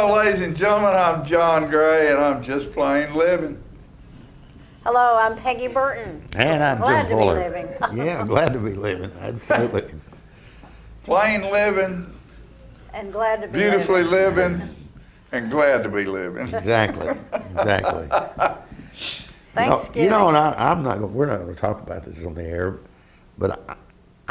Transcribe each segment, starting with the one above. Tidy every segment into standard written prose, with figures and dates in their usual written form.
Hello, ladies and gentlemen. I'm John Gray, and I'm just plain living. Hello, I'm Peggy Burton. And I'm Glad Jim to be Fuller. living. Yeah, glad to be living. Absolutely. Plain living, And glad to be beautifully living. living, and glad to be living. Exactly. Exactly. Thanksgiving. You know, and I'm not. We're not going to talk about this on the air, but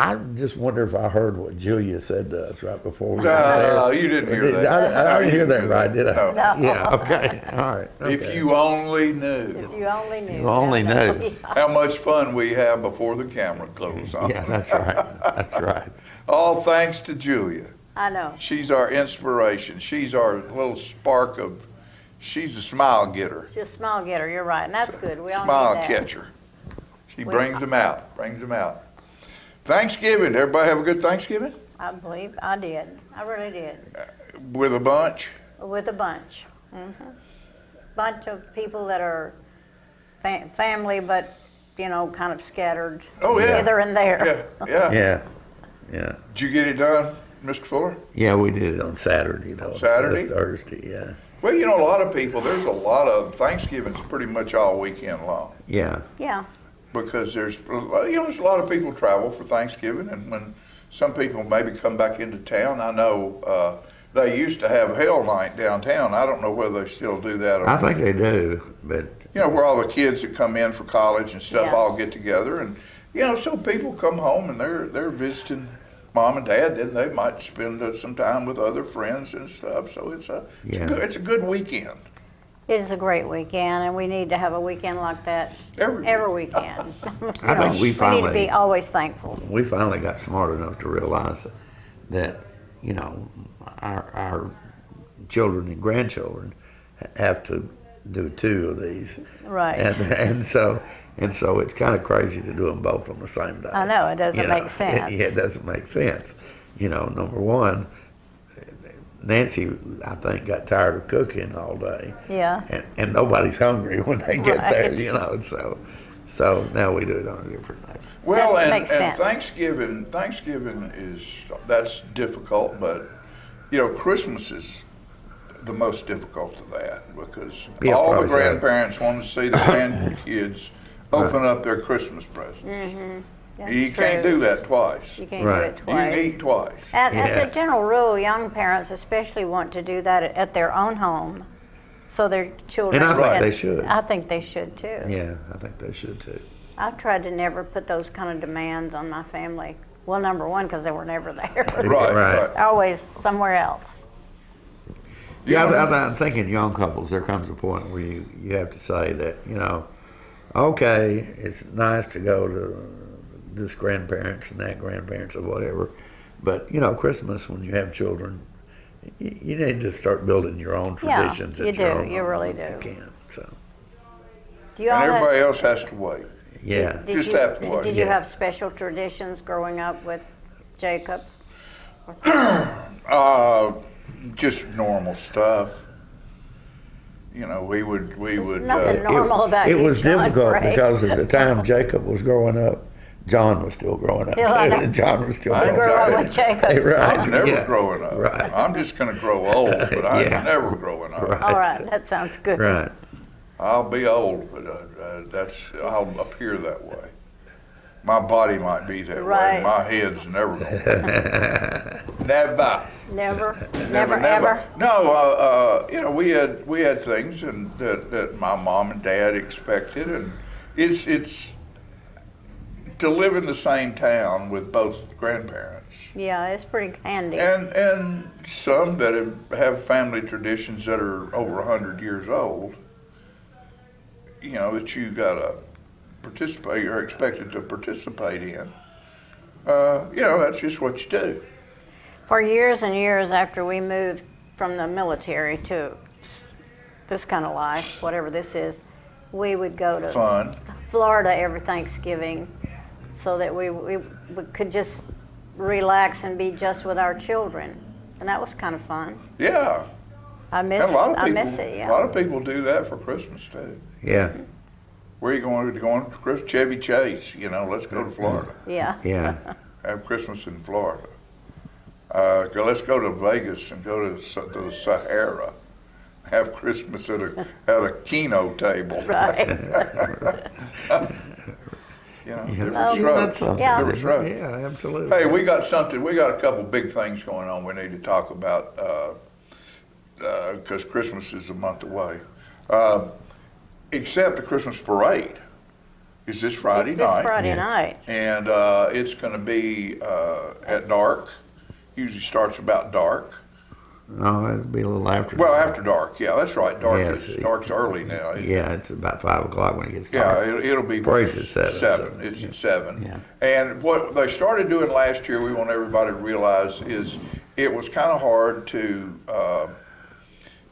I just wonder if I heard what Julia said to us right before we got there. No, you didn't hear that. I didn't hear that right, did I? No. No. Yeah. Okay. All right. Okay. If you only If knew you only knew. You only knew. how much fun we have before the camera goes on. Yeah, that's right. That's right. All thanks to Julia. I know. She's our inspiration. She's our little spark of, she's a smile getter. Just smile getter, you're right, and that's good. We all Smile need that. catcher. She brings them out, Thanksgiving, everybody have a good Thanksgiving? I believe I did. I really did. With a bunch? With a bunch. Bunch of people that are family, but, kind of scattered Oh, yeah. hither and there. Yeah. Yeah. Yeah. Did you get it done, Mr. Fuller? Yeah, we did it on Saturday, though. Saturday? instead of Thursday, yeah. Well, a lot of people, there's a lot of, Thanksgiving's pretty much all weekend long. Yeah. Yeah. Because there's a lot of people travel for Thanksgiving, and when some people maybe come back into town, I know they used to have Hell Night downtown. I don't know whether they still do that or I think they do, but where all the kids that come in for college and stuff Yeah. all get together, and so people come home and they're visiting mom and dad. Then they might spend some time with other friends and stuff. So it's a good weekend. It is a great weekend, and we need to have a weekend like that Every I weekend. think we We need to finally be always thankful. got smart enough to realize that our children and grandchildren have to do two of these, Right. and so it's kind of crazy to do them both on the same day. I know, it doesn't make sense. Yeah, it doesn't make sense. Number one, Nancy, I think, got tired of cooking all day. Yeah. And nobody's hungry when they get Right. there, so now we do it on a different day. Well, That and makes sense. Thanksgiving that's difficult, but Christmas is the most difficult of that because Yeah, all the probably so. grandparents want to see the grandkids open up their Christmas presents. That's You can't true. do that twice. You can't Right. do it You twice. can eat twice. As Yeah. a general rule, young parents especially want to do that at their own home, so their children. And I think can- they should. I think they should too. Yeah, I think they should too. I've tried to never put those kind of demands on my family. Well, number one, because they were never there. Right. Always somewhere else. Yeah, I'm thinking young couples, there comes a point where you have to say that, okay, it's nice to go to this grandparents and that grandparents or whatever, but, Christmas, when you have children, you need to start building your own Yeah, traditions. you at your do. own You home really if do. You can, so, Do you And all have- everybody else has to wait. yeah. Just have to wait. Did you Yeah. have special traditions growing up with Jacob? Just normal stuff. We would. Nothing normal about It you, was John difficult Gray. because at the time Jacob was growing up, John was still growing up. Yeah, I know. And John was still I growing Grew up. up with Jacob. Right. I'm never yeah. growing up. Right. I'm just going to grow old, but I'm Yeah. never growing up. Right. All right, that sounds good. Right. I'll be old, but I'll appear that way. My body might be that Right. way. My head's never going to be. Never. Never, ever. No, we had things and that my mom and dad expected, and it's to live in the same town with both grandparents. Yeah, it's pretty handy. And some that have family traditions that are over 100 years old, that you gotta participate or expected to participate in. That's just what you do. For years and years after we moved from the military to this kind of life, whatever this is, we would go to Fun. Florida every Thanksgiving so that we could just relax and be just with our children. And that was kind of fun. Yeah. I miss And it, a yeah. lot of people do that for Christmas too. Yeah. Where are you going to Christmas? Chevy Chase, let's go to Florida. Yeah. Yeah. Have Christmas in Florida. Let's go to Vegas and go to the Sahara. Have Christmas at a Keno table. Right. You know, Yeah, different that's strokes. something Yeah. Different strokes. Yeah, absolutely. Hey, we got a couple big things going on we need to talk about, because Christmas is a month away. Except the Christmas parade is this Friday This night. Friday Yes. night. And it's gonna be at dark. Usually starts about dark. No, it'll be a little after. Well, after dark, yeah, that's right. Yes. Dark's early now. Yeah, it's about 5 o'clock when it gets Yeah, dark. it'll be Parade's at 7, so, It's at 7. Yeah. And what they started doing last year, we want everybody to realize, is it was kind of hard to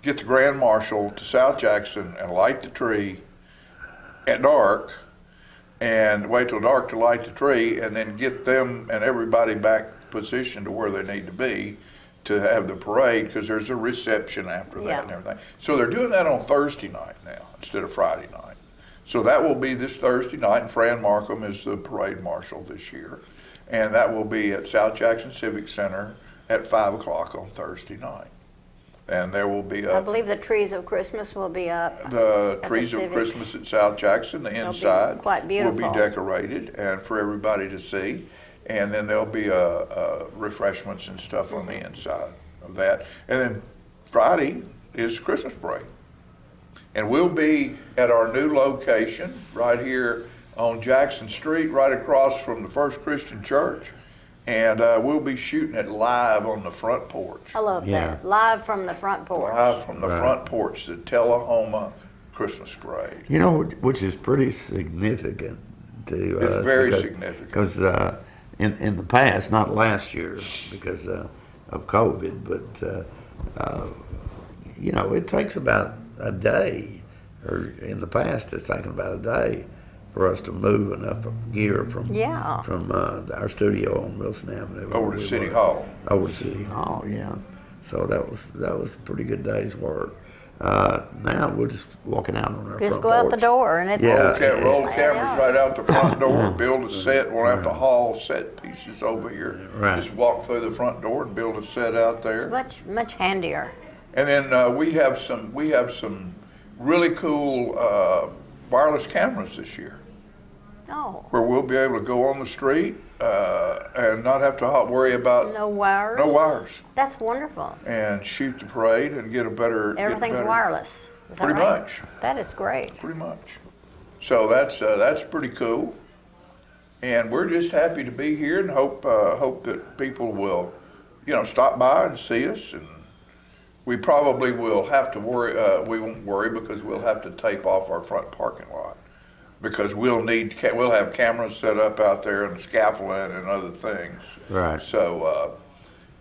get the Grand Marshal to South Jackson and light the tree at dark, and wait till dark to light the tree, and then get them and everybody back positioned to where they need to be to have the parade, because there's a reception after that Yeah. and everything. So they're doing that on Thursday night now instead of Friday night. So that will be this Thursday night, and Fran Markham is the parade marshal this year. And that will be at South Jackson Civic Center at 5 o'clock on Thursday night. And there will be I believe the trees of Christmas will be up. the the trees of Civic. Christmas at South Jackson, the be inside quite will beautiful. be decorated and for everybody to see. And then there'll be refreshments and stuff on the inside of that. And then Friday is Christmas parade. And we'll be at our new location right here on Jackson Street, right across from the First Christian Church. And we'll be shooting it live on the front porch. I love Yeah. that. Live from the front porch. Live from the Right. front porch, the Tullahoma Christmas parade. You know, which is pretty significant to It's us. very significant. Because in the past, not last year because of COVID, but you know, it takes about a day, or in the past, it's taken about a day for us to move enough gear from Yeah. our studio on Wilson Avenue Over where to we City were. Hall. Over to City Hall, yeah. So that was a pretty good day's work. Now we're just walking out on our Just front go out the porch. door and it's. Yeah. Roll Yeah. cameras right out the front door, build a set, won't have to haul set pieces over here. Right. Just walk through the front door and build a set out there. Much handier. And then we have some really cool wireless cameras this year, Oh, where we'll be able to go on the street and not have to worry about no wires. no wires, That's wonderful. and shoot the parade and get a better. Everything's wireless. Is that Pretty right? much. That is great. Pretty much. So that's pretty cool, and we're just happy to be here and hope that people will, stop by and see us. And we probably will have to worry. We won't worry because we'll have to tape off our front parking lot because we'll have cameras set up out there and scaffolding and other things. Right. So.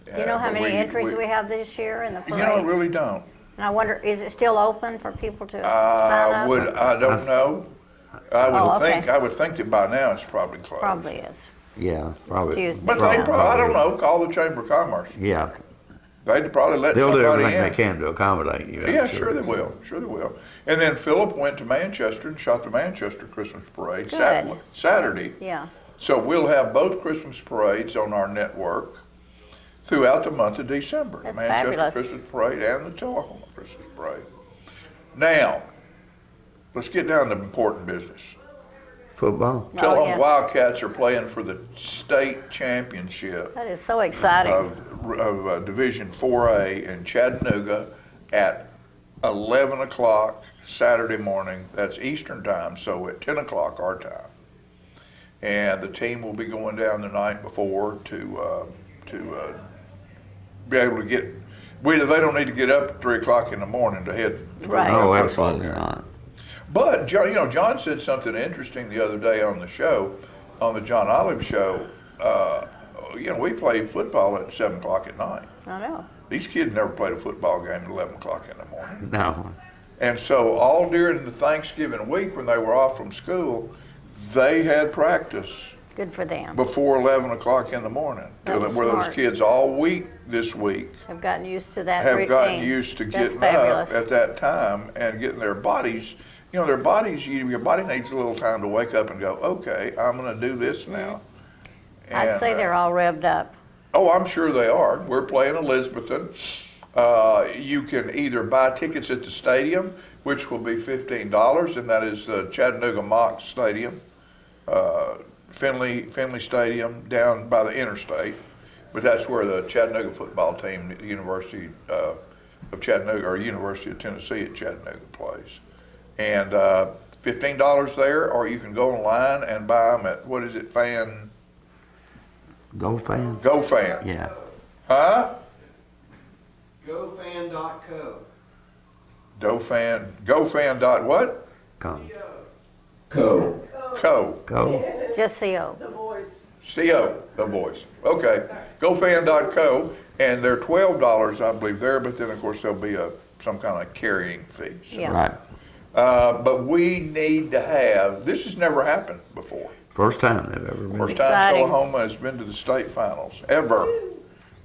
You know how but many entries we have this year in the parade? I really don't. And I wonder, is it still open for people to sign I up? don't know. Oh, okay. I would think that by now it's probably closed. Probably is. Yeah, probably. Tuesday. But they probably, I don't know, call the Chamber of Commerce. Yeah, They'd probably let they'll do somebody everything in. they can to accommodate you. I'm Yeah, sure they will. Sure they will. And then Philip went to Manchester and shot the Manchester Christmas parade Good. Saturday. Yeah. So we'll have both Christmas parades on our network throughout the month of December. That's the Manchester fabulous. Christmas parade and the Tullahoma Christmas parade. Now, let's get down to important business. Football. Oh, Tullahoma yeah. Wildcats are playing for the state championship That is so exciting. of Division 4A in Chattanooga at 11 o'clock Saturday morning. That's Eastern time, so at 10 o'clock our time. And the team will be going down the night before to be able to get. They don't need to get up at 3 o'clock in the morning to head to go Right. to that Oh, football absolutely game. not. But John said something interesting the other day on the show, on the John Olive show. We played football at 7 o'clock at night. I know. These kids never played a football game at 11 o'clock in the morning. No. And so all during the Thanksgiving week when they were off from school, they had practice Good for them. before 11 o'clock in the morning. That was Where those smart. kids all week this week Have gotten used to that have routine. gotten used to That's getting fabulous. up at that time and getting their bodies. Your body needs a little time to wake up and go, okay, I'm going to do this now. I'd And, say they're all revved up. Oh, I'm sure they are. We're playing Elizabethton. You can either buy tickets at the stadium, which will be $15, and that is the Chattanooga Mock Stadium, Finley Stadium down by the interstate. But that's where the Chattanooga football team, the University of Chattanooga, or University of Tennessee at Chattanooga plays. And $15 there, or you can go online and buy them at, what is it, GoFan? GoFan. Yeah. Huh? GoFan.co. GoFan dot what? Come. Co. Go. Just CO. CO, The Voice. Okay, GoFan.co, and they're $12, I believe, there, but then, of course, there'll be some kind of carrying fee. So. Yeah. Right. But we need to have, this has never happened before. First time they've ever been. First time Exciting. Tullahoma has been to the state finals, ever.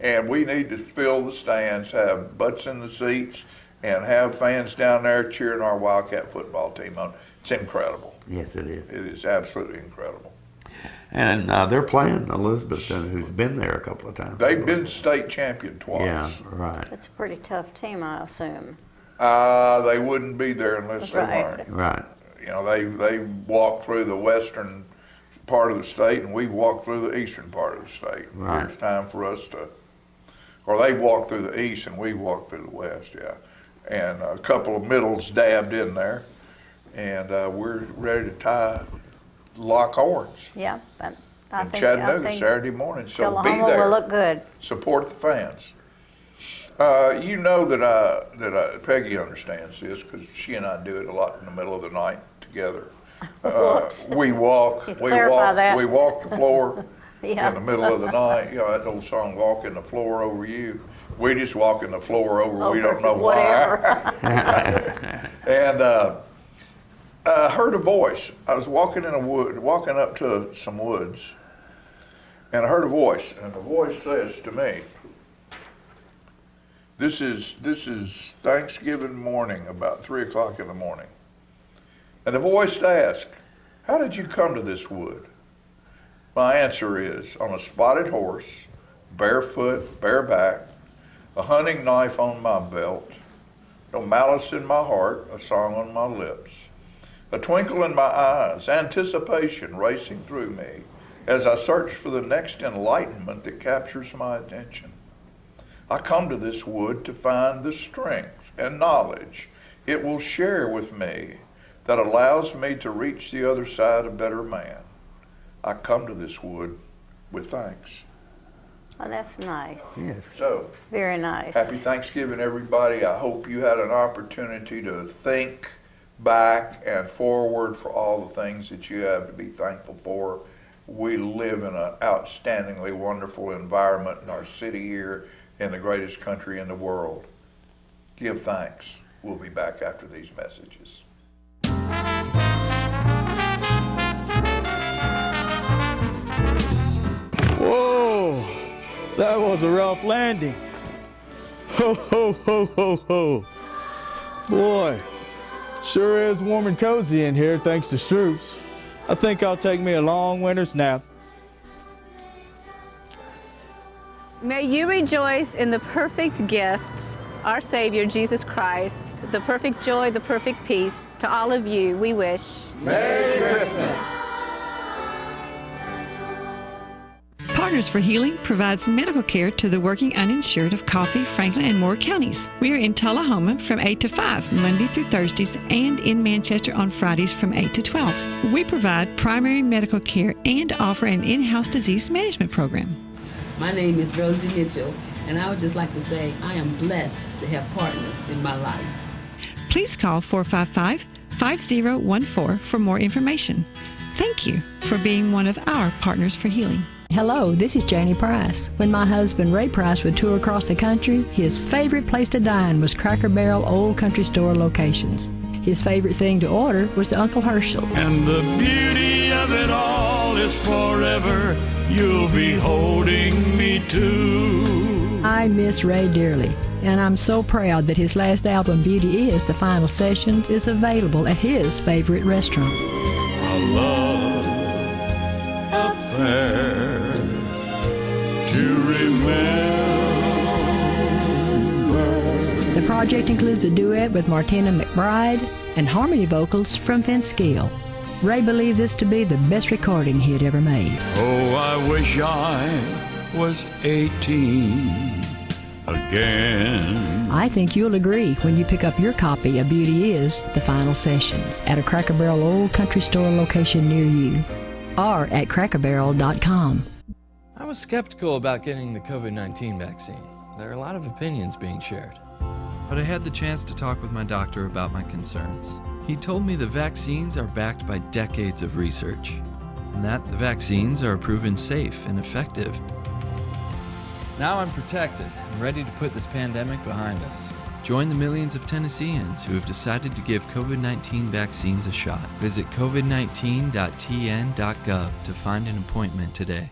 And we need to fill the stands, have butts in the seats, and have fans down there cheering our Wildcat football team on. It's incredible. Yes, it is. It is absolutely incredible. And they're playing Elizabethton, who's been there a couple of times. They've been state champion twice. Yeah, right, It's a pretty tough team, I assume. They wouldn't be there unless they Right. weren't. right. You know, they walk through the western part of the state, and we walk through the eastern part of the state. Right. It's time for us to, or they walk through the east and we walk through the west, yeah. And a couple of middles dabbed in there, and we're ready to lock horns Yeah, but I in think, Chattanooga Saturday morning. So be Tullahoma there. will look good. Support the fans. You know that Peggy understands this because she and I do it a lot in the middle of the night together. We walk the floor Yeah. in the middle of the night. You know that old song, "Walking the Floor Over You." We just walking the floor over. We don't know Whatever. why. And heard a voice. I was walking up to some woods, and I heard a voice, and the voice says to me, This is Thanksgiving morning, about 3:00 in the morning. And the voice asked, "How did you come to this wood?" My answer is, on a spotted horse, barefoot, bareback, a hunting knife on my belt, no malice in my heart, a song on my lips, a twinkle in my eyes, anticipation racing through me as I search for the next enlightenment that captures my attention. I come to this wood to find the strength and knowledge it will share with me that allows me to reach the other side a better man. I come to this wood with thanks. Oh, that's nice. Yes. So, Very nice. happy Thanksgiving, everybody. I hope you had an opportunity to think back and forward for all the things that you have to be thankful for. We live in an outstandingly wonderful environment in our city here in the greatest country in the world. Give thanks. We'll be back after these messages. Whoa, that was a rough landing. Ho, ho, ho, ho, ho. Boy, sure is warm and cozy in here thanks to Stroups. I think I'll take me a long winter's nap. May you rejoice in the perfect gift, our Savior, Jesus Christ, the perfect joy, the perfect peace. To all of you, we wish Merry Christmas. Partners for Healing provides medical care to the working uninsured of Coffee, Franklin, and Moore counties. We are in Tullahoma from 8 to 5, Monday through Thursdays, and in Manchester on Fridays from 8 to 12. We provide primary medical care and offer an in-house disease management program. My name is Rosie Mitchell, and I would just like to say I am blessed to have partners in my life. Please call 455-5014 for more information. Thank you for being one of our Partners for Healing. Hello, this is Janie Price. When my husband Ray Price would tour across the country, his favorite place to dine was Cracker Barrel Old Country Store locations. His favorite thing to order was the Uncle Herschel. And the beauty of it all is forever. You'll be holding me too. I miss Ray dearly, and I'm so proud that his last album, Beauty Is the Final Sessions, is available at his favorite restaurant. A love affair to remember. The project includes a duet with Martina McBride and harmony vocals from Vince Gill. Ray believed this to be the best recording he had ever made. Oh, I wish I was 18 again. I think you'll agree when you pick up your copy of Beauty Is the Final Sessions at a Cracker Barrel Old Country Store location near you or at crackerbarrel.com. I was skeptical about getting the COVID-19 vaccine. There are a lot of opinions being shared. But I had the chance to talk with my doctor about my concerns. He told me the vaccines are backed by decades of research, and that the vaccines are proven safe and effective. Now I'm protected and ready to put this pandemic behind us. Join the millions of Tennesseans who have decided to give COVID-19 vaccines a shot. Visit covid19.tn.gov to find an appointment today.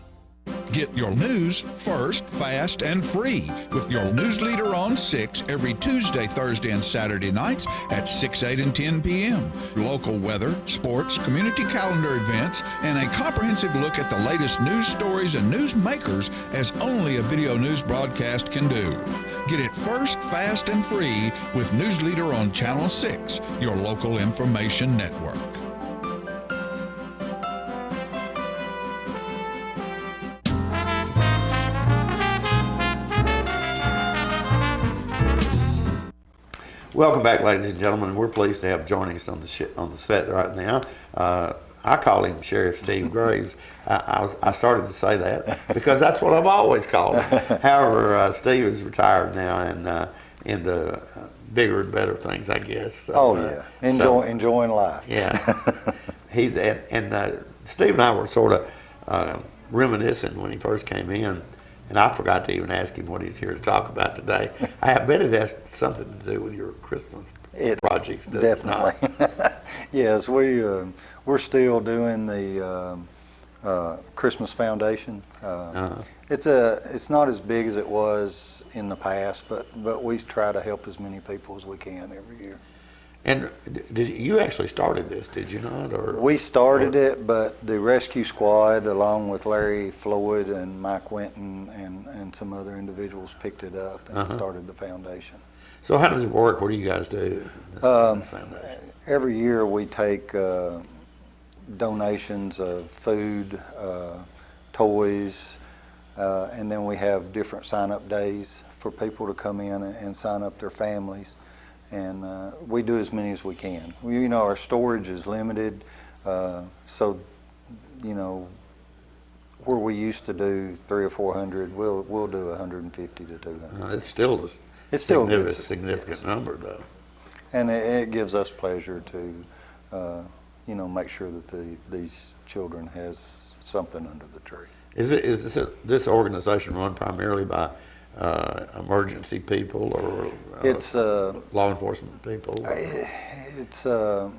Get your news first, fast, and free with your news leader on 6 every Tuesday, Thursday, and Saturday nights at 6, 8, and 10 p.m. Local weather, sports, community calendar events, and a comprehensive look at the latest news stories and news makers as only a video news broadcast can do. Get it first, fast, and free with News Leader on Channel 6, your local information network. Welcome back, ladies and gentlemen. We're pleased to have joining us on the set right now. I call him Sheriff Steve Graves. I started to say that because that's what I've always called him. However, Steve is retired now and into bigger and better things, I guess. So, enjoying life. Yeah, he's and Steve and I were sort of reminiscing when he first came in. And I forgot to even ask him what he's here to talk about today. I bet it has something to do with your Christmas projects. Definitely. Yes, we're still doing the Christmas Foundation. It's not as big as it was in the past, but we try to help as many people as we can every year. And you actually started this, did you not? We started it, but the rescue squad, along with Larry Floyd and Mike Winton and some other individuals, picked it up and started the foundation. So how does it work? What do you guys do? Every year we take donations of food, toys, and then we have different sign-up days for people to come in and sign up their families. And we do as many as we can. Our storage is limited, so where we used to do 300 or 400, we'll do 150 to 200. It's still a significant number, though. And it gives us pleasure to, make sure that these children has something under the tree. Is this organization run primarily by emergency people or it's law enforcement people? It's a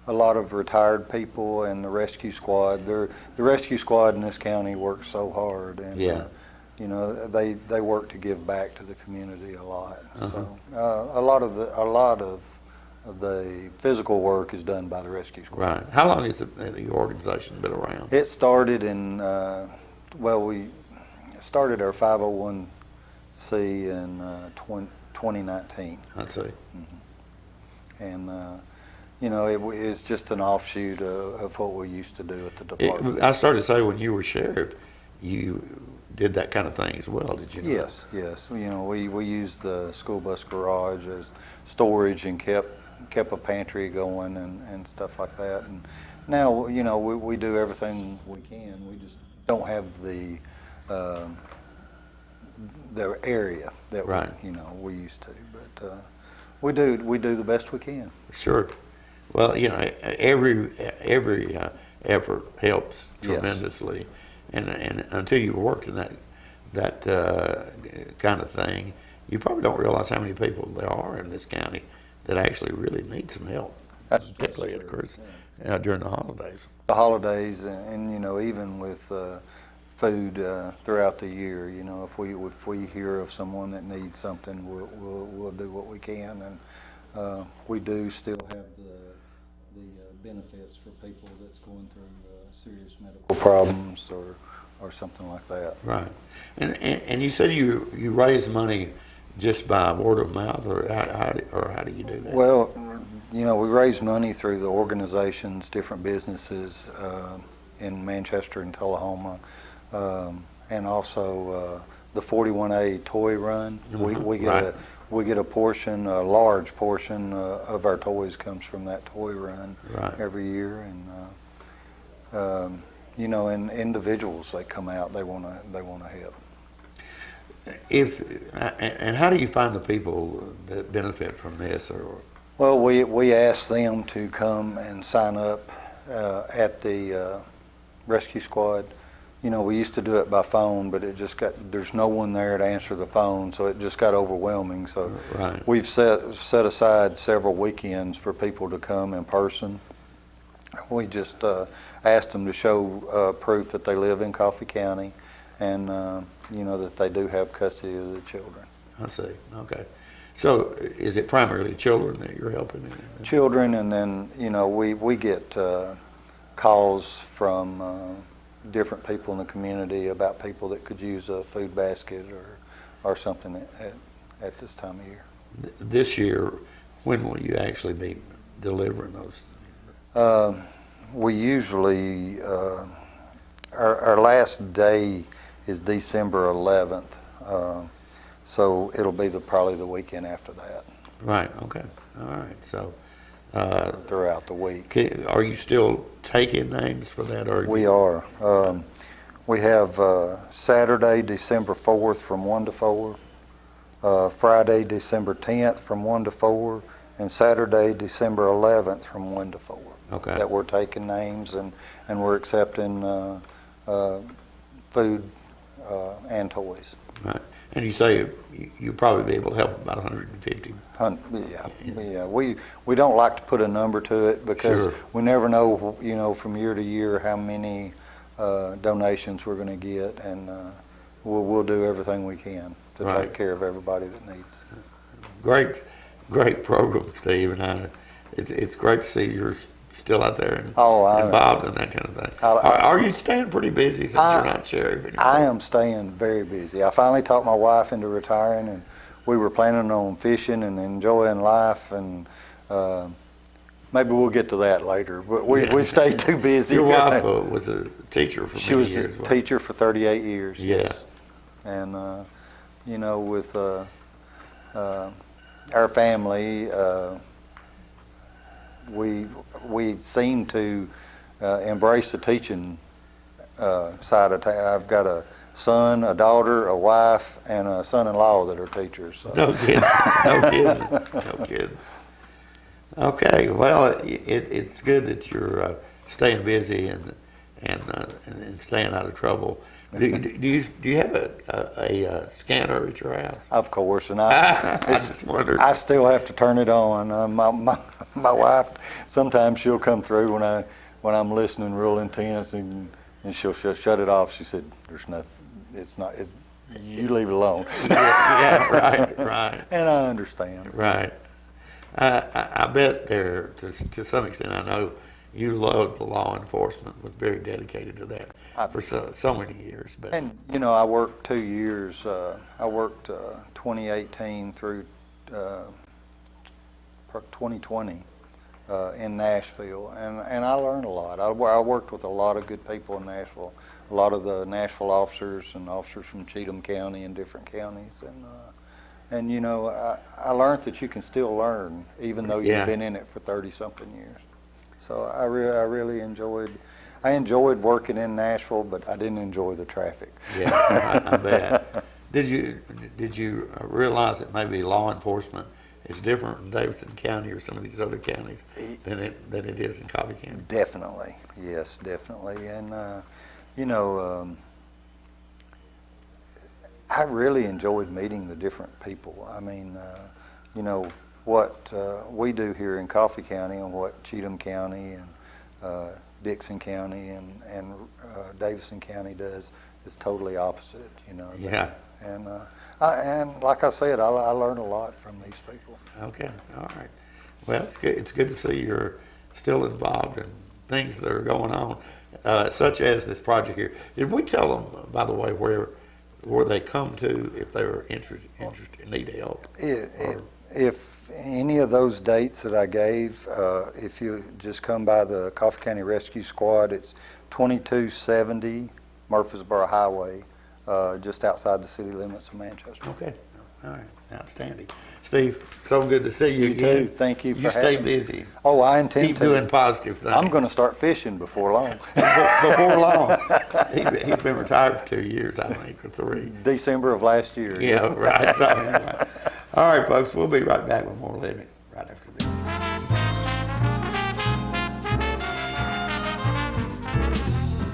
lot of retired people and the rescue squad. The rescue squad in this county works so hard, and they work to give back to the community a lot. So a lot of the physical work is done by the rescue squad. Right. How long has the organization been around? It started in we started our 501c in 2019. I see. And it's just an offshoot of what we used to do at the department. I started to say when you were sheriff, you did that kind of thing as well, did you not? Yes. We used the school bus garage as storage and kept a pantry going and stuff like that. And now we do everything we can. We just don't have the area that we used to, but we do the best we can. Sure. Well, every effort helps tremendously, and until you work in that kind of thing, you probably don't realize how many people there are in this county that actually really need some help, particularly during the holidays. The holidays, and even with food throughout the year. If we hear of someone that needs something, we'll do what we can, and we do still have the benefits for people that's going through serious medical problems or something like that. Right. And you said you raise money just by word of mouth, or how do you do that? Well, you know, we raise money through the organizations, different businesses in Manchester and Tullahoma, and also the 41A toy run. We get Right. we get a portion, a large portion of our toys comes from that toy run Right. every year, and you know, and individuals, they come out, they want to help. And how do you find the people that benefit from this? Or Well, we ask them to come and sign up at the rescue squad. You know, we used to do it by phone, but it just there's no one there to answer the phone, so it just got overwhelming. So Right. we've set aside several weekends for people to come in person. We just asked them to show proof that they live in Coffee County, and you know, that they do have custody of the children. I see. Okay. So is it primarily children that you're helping? Children, and then, you know, we get calls from different people in the community about people that could use a food basket or something at this time of year. This year, when will you actually be delivering those? We usually, our last day is December 11th, so it'll be probably the weekend after that. Right. Okay. All right. So throughout the week. Are you still taking names for that? Or We are. We have Saturday, December 4th from 1 to 4, Friday, December 10th from 1 to 4, and Saturday, December 11th from 1 to 4. Okay. That we're taking names, and we're accepting food and toys. Right. And you say you'll probably be able to help about 150. Yeah. We don't like to put a number to it because Sure. we never know, you know, from year to year how many donations we're going to get, and we'll do everything we can to Right. take care of everybody that needs. Great program, Steve, and it's great to see you're still out there and I- involved in that kind of thing. Are you staying pretty busy since you're not sheriff anymore? I am staying very busy. I finally talked my wife into retiring, and we were planning on fishing and enjoying life, and maybe we'll get to that later, but we stayed too busy. Your wife was a teacher for She many was years. a wasn't teacher for 38 years. Yeah. Yes. And, you know, with our family, we seem to embrace the teaching side of town. I've got a son, a daughter, a wife, and a son-in-law that are teachers. So. No kidding. No kidding. Okay, well, it's good that you're staying busy and staying out of trouble. Do you have a scanner at your house? Of course, and I just wondered. I still have to turn it on. My wife, sometimes she'll come through when I'm listening real intense, and she'll shut it off. She said, "There's nothing. You leave it alone." Yeah, right. And I understand. Right. I bet there, to some extent, I know you love the law enforcement, was very dedicated to that for so many years. But And, you know, I worked 2 years. I worked 2018 through 2020 in Nashville, and I learned a lot. I worked with a lot of good people in Nashville, a lot of the Nashville officers and officers from Cheatham County and different counties, and you know, I learned that you can still learn even though Yeah. you've been in it for 30-something years. So I really enjoyed working in Nashville, but I didn't enjoy the traffic. yeah, I bet. Did you realize that maybe law enforcement is different in Davidson County or some of these other counties than it is in Coffee County? Definitely, yes, definitely. And you know, I really enjoyed meeting the different people. I mean, you know, what we do here in Coffee County and what Cheatham County and Dixon County and Davidson County does is totally opposite, you know. Yeah. And like I said, I learned a lot from these people. Okay, all right. Well, it's good to see you're still involved in things that are going on, such as this project here. Did we tell them, by the way, where they come to if they were interested, need help? If any of those dates that I gave, if you just come by the Coffee County Rescue Squad, it's 2270 Murfreesboro Highway, just outside the city limits of Manchester. Okay, all right, outstanding. Steve, so good to see you You again. too. Thank you for You stay having me. busy. Oh, I intend Keep to. doing positive things. I'm going to start fishing before long. Before long. He's been retired for 2 years, I think, or 3. December of last year. Yeah, right. So, anyway. All right, folks, we'll be right back with more living right after this.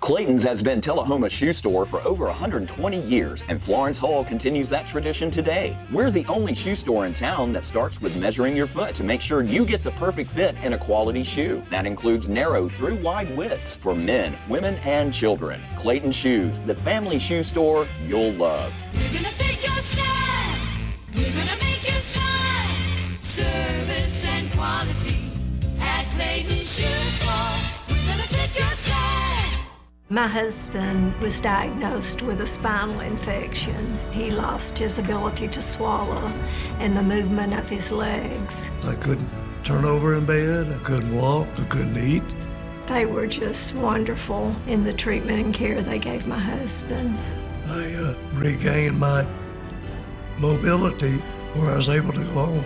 Clayton's has been Tullahoma's shoe store for over 120 years, and Florence Hall continues that tradition today. We're the only shoe store in town that starts with measuring your foot to make sure you get the perfect fit in a quality shoe. That includes narrow through wide widths for men, women, and children. Clayton Shoes, the family shoe store you'll love. We're gonna fit your style. We're gonna make you smile. Service and quality at Clayton Shoe Store. We're gonna fit your style. My husband was diagnosed with a spinal infection. He lost his ability to swallow and the movement of his legs. I couldn't turn over in bed, I couldn't walk, I couldn't eat. They were just wonderful in the treatment and care they gave my husband. I regained my mobility where I was able to go home.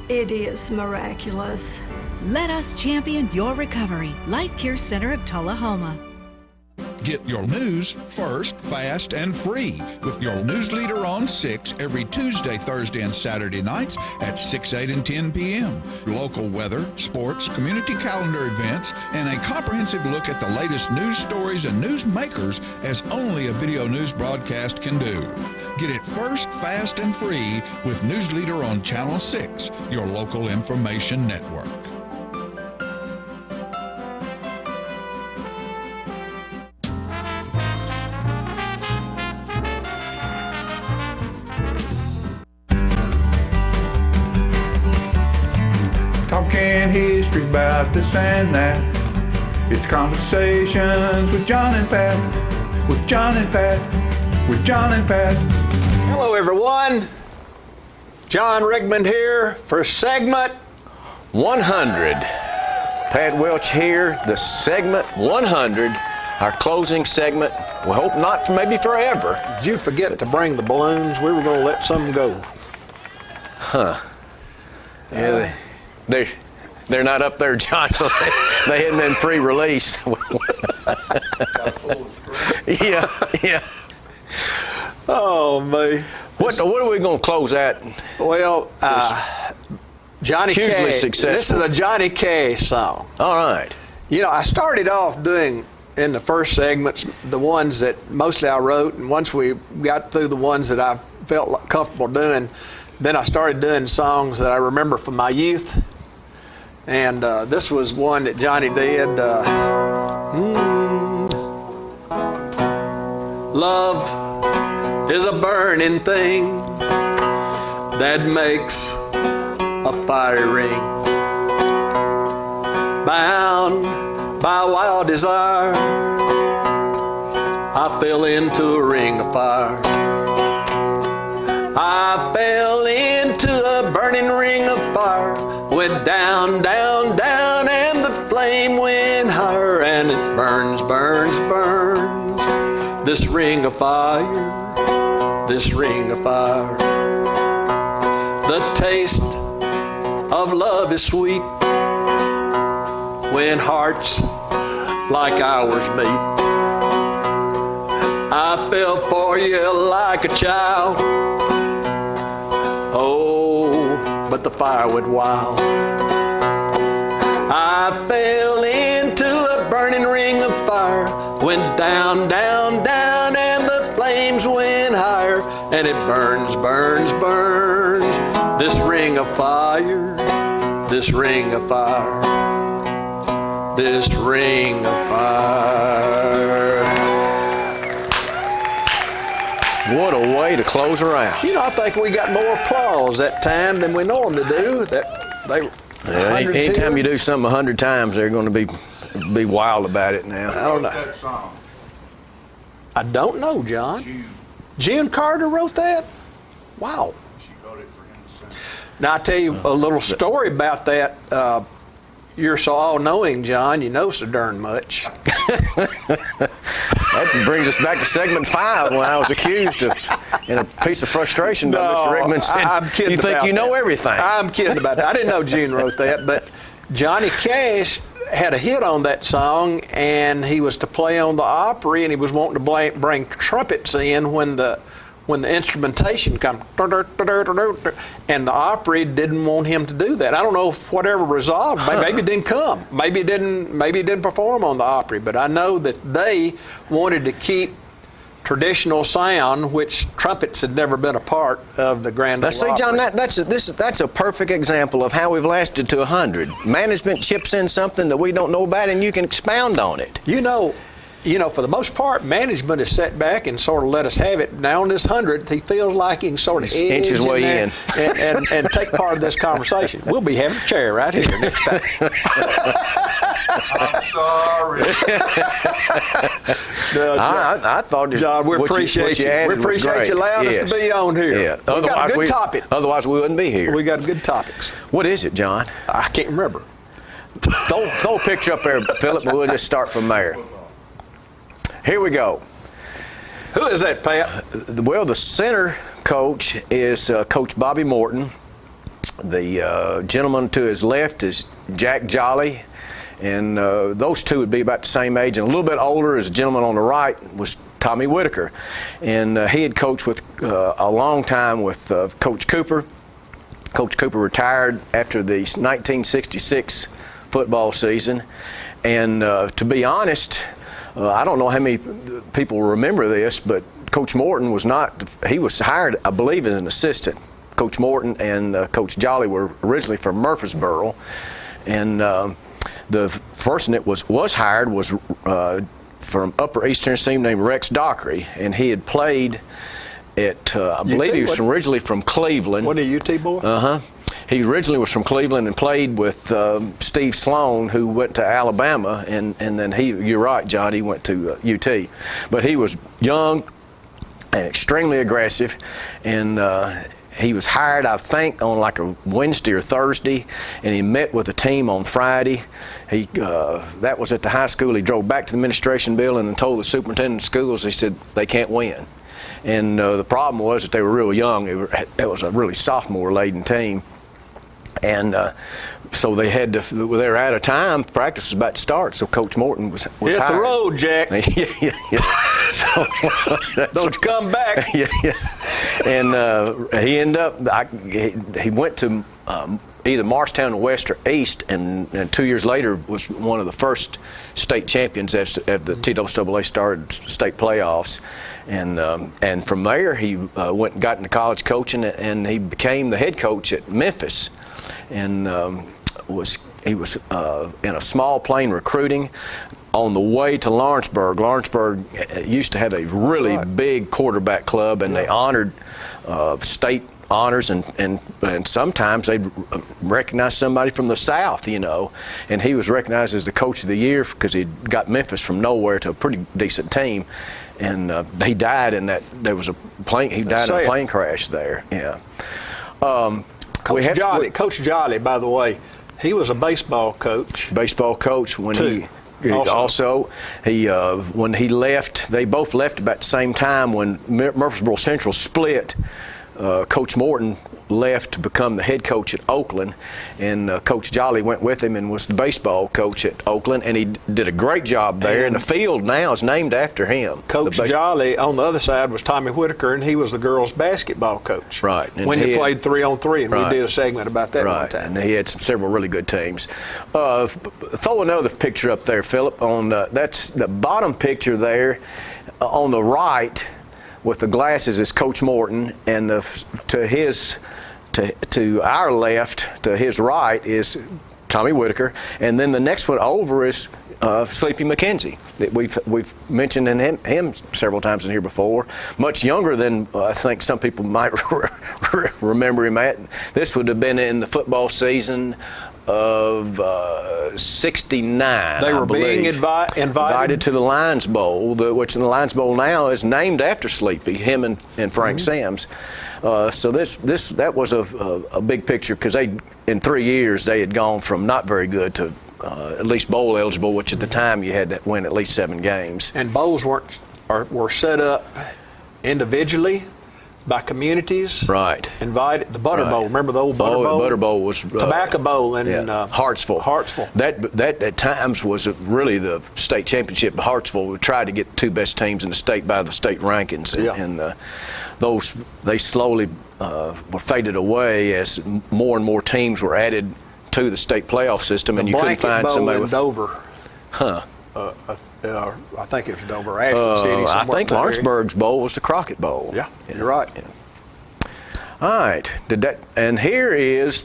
It is miraculous. Let us champion your recovery. Life Care Center of Tullahoma. Get your news first, fast, and free with your news leader on 6 every Tuesday, Thursday, and Saturday nights at 6, 8, and 10 p.m. Local weather, sports, community calendar events, and a comprehensive look at the latest news stories and news makers as only a video news broadcast can do. Get it first, fast, and free with News Leader on Channel 6, your local information network. Talking history about this and that. It's conversations with John and Pat. With John and Pat. With John and Pat. Hello, everyone. John Rigmond here for segment 100. Pat Welch here, the segment 100, our closing segment. We hope not, maybe forever. Did you forget to bring the balloons? We were going to let some go. Huh. Yeah, they're not up there, John, so they hadn't been pre-released. Yeah. Oh, man. What are we going to close at? Well, Johnny Cash. Hugely successful. This is a Johnny Cash song. All right. You know, I started off doing, in the first segments, the ones that mostly I wrote, and once we got through the ones that I felt comfortable doing, then I started doing songs that I remember from my youth. And this was one that Johnny did. Love is a burning thing that makes a fire ring. Bound by wild desire, I fell into a ring of fire. I fell into a burning ring of fire. Went down, down, down, and the flame went higher, and it burns, burns, burns. This ring of fire, this ring of fire. The taste of love is sweet when hearts like ours meet. I fell for you like a child. Oh, but the fire went wild. I fell into a burning ring of fire. Went down, down, down, and the flames went higher. And it burns, burns, burns. This ring of fire, this ring of fire, this ring of fire. What a way to close her out. You know, I think we got more applause that time than we normally do. That Yeah, anytime you do something 100 times, they're going to be wild about it now. I don't know. That song. I don't know, John. June Carter wrote that? Wow. She wrote it for him to sing. Now, I'll tell you a little story about that. You're so all-knowing, John. You know so darn much. That brings us back to segment 5 when I was accused of, in a piece of frustration by Mr. Rickman, said, I'm kidding you think about you know that. everything. I'm kidding about that. I didn't know June wrote that, but Johnny Cash had a hit on that song, and he was to play on the Opry, and he was wanting to bring trumpets in when the instrumentation come, and the Opry didn't want him to do that. I don't know if whatever resolved. Maybe it didn't come. Maybe it didn't perform on the Opry. But I know that they wanted to keep traditional sound, which trumpets had never been a part of the Grand Ole Opry. Now, see, John, that's a perfect example of how we've lasted to 100. Management chips in something that we don't know about, and you can expound on it. You know, for the most part, management has sat back and sort of let us have it. Now on this 100th, he feels like he can sort of inch his way in and take part of this conversation. We'll be having a chair right here next time. I'm sorry. No, I thought this, John, we appreciate you. We appreciate you allowing us to be on here. Yeah. We got a good topic. Otherwise, we wouldn't be here. We got good topics. What is it, John? I can't remember. Throw a picture up there, Philip, and we'll just start from there. Here we go. Who is that, Pat? Well, the center coach is Coach Bobby Morton. The gentleman to his left is Jack Jolly. And those two would be about the same age. And a little bit older is the gentleman on the right was Tommy Whitaker. And he had coached with a long time with Coach Cooper. Coach Cooper retired after the 1966 football season. And to be honest, I don't know how many people remember this, but Coach Morton he was hired, I believe, as an assistant. Coach Morton and Coach Jolly were originally from Murfreesboro. And the person that was hired was from Upper East Tennessee named Rex Dockery, and he had played at, I believe he was originally from Cleveland. Wasn't he a UT boy? Uh-huh. He originally was from Cleveland and played with Steve Sloan, who went to Alabama, and then you're right, John, he went to UT. But he was young and extremely aggressive, and he was hired, I think, on like a Wednesday or Thursday, and he met with the team on Friday. That was at the high school. He drove back to the administration building and told the superintendent of schools, he said, they can't win. And the problem was that they were real young. It was a really sophomore-laden team. And so they were out of time. Practice was about to start, so Coach Morton was hit hired. the road, Jack. Yeah. So, don't come back. Yeah. And he ended up, he went to either Morristown or West or East, and 2 years later was one of the first state champions as the TSSAA started state playoffs. And from there, he went and got into college coaching, and he became the head coach at Memphis. And he was in a small plane recruiting on the way to Lawrenceburg. Lawrenceburg used to have a really big quarterback club, and they honored state honors, and sometimes they'd recognize somebody from the South, and he was recognized as the coach of the year because he got Memphis from nowhere to a pretty decent team. And he died in that. There was a plane. He died in a plane crash there. Yeah. Coach Jolly, by the way, he was a baseball coach. Baseball coach when he when he left. They both left about the same time when Murfreesboro Central split. Coach Morton left to become the head coach at Oakland, and Coach Jolly went with him and was the baseball coach at Oakland, and he did a great job there, and the field now is named after him. Coach Jolly, on the other side, was Tommy Whitaker, and he was the girls' basketball coach. Right. And when he played 3-on-3, and we did a segment about that one time. And he had several really good teams. Throw another picture up there, Philip. That's the bottom picture there on the right, with the glasses is Coach Morton, and to our left, to his right, is Tommy Whitaker, and then the next one over is Sleepy McKenzie. We've mentioned him several times in here before. Much younger than I think some people might remember him at. This would have been in the football season of 69. They I were being believe. invited to the Lions Bowl, which in the Lions Bowl now is named after Sleepy, him and Frank Sams. So that was a big picture, because in 3 years they had gone from not very good to at least bowl eligible, which at the time you had to win at least 7 games. And bowls were set up individually by communities. Right. Invited the Butter Bowl. Remember the old Butter Bowl? The Butter Bowl was Tobacco Bowl in Hartsville. That at times was really the state championship. Hartsville would try to get the 2 best teams in the state by the state rankings, and those they slowly were faded away as more and more teams were added to the state playoff system, and you couldn't find somebody with Dover. I think it was Dover, Ashland City. I think Lawrenceburg's bowl was the Crockett Bowl. Yeah, you're right. Yeah. All right, and here is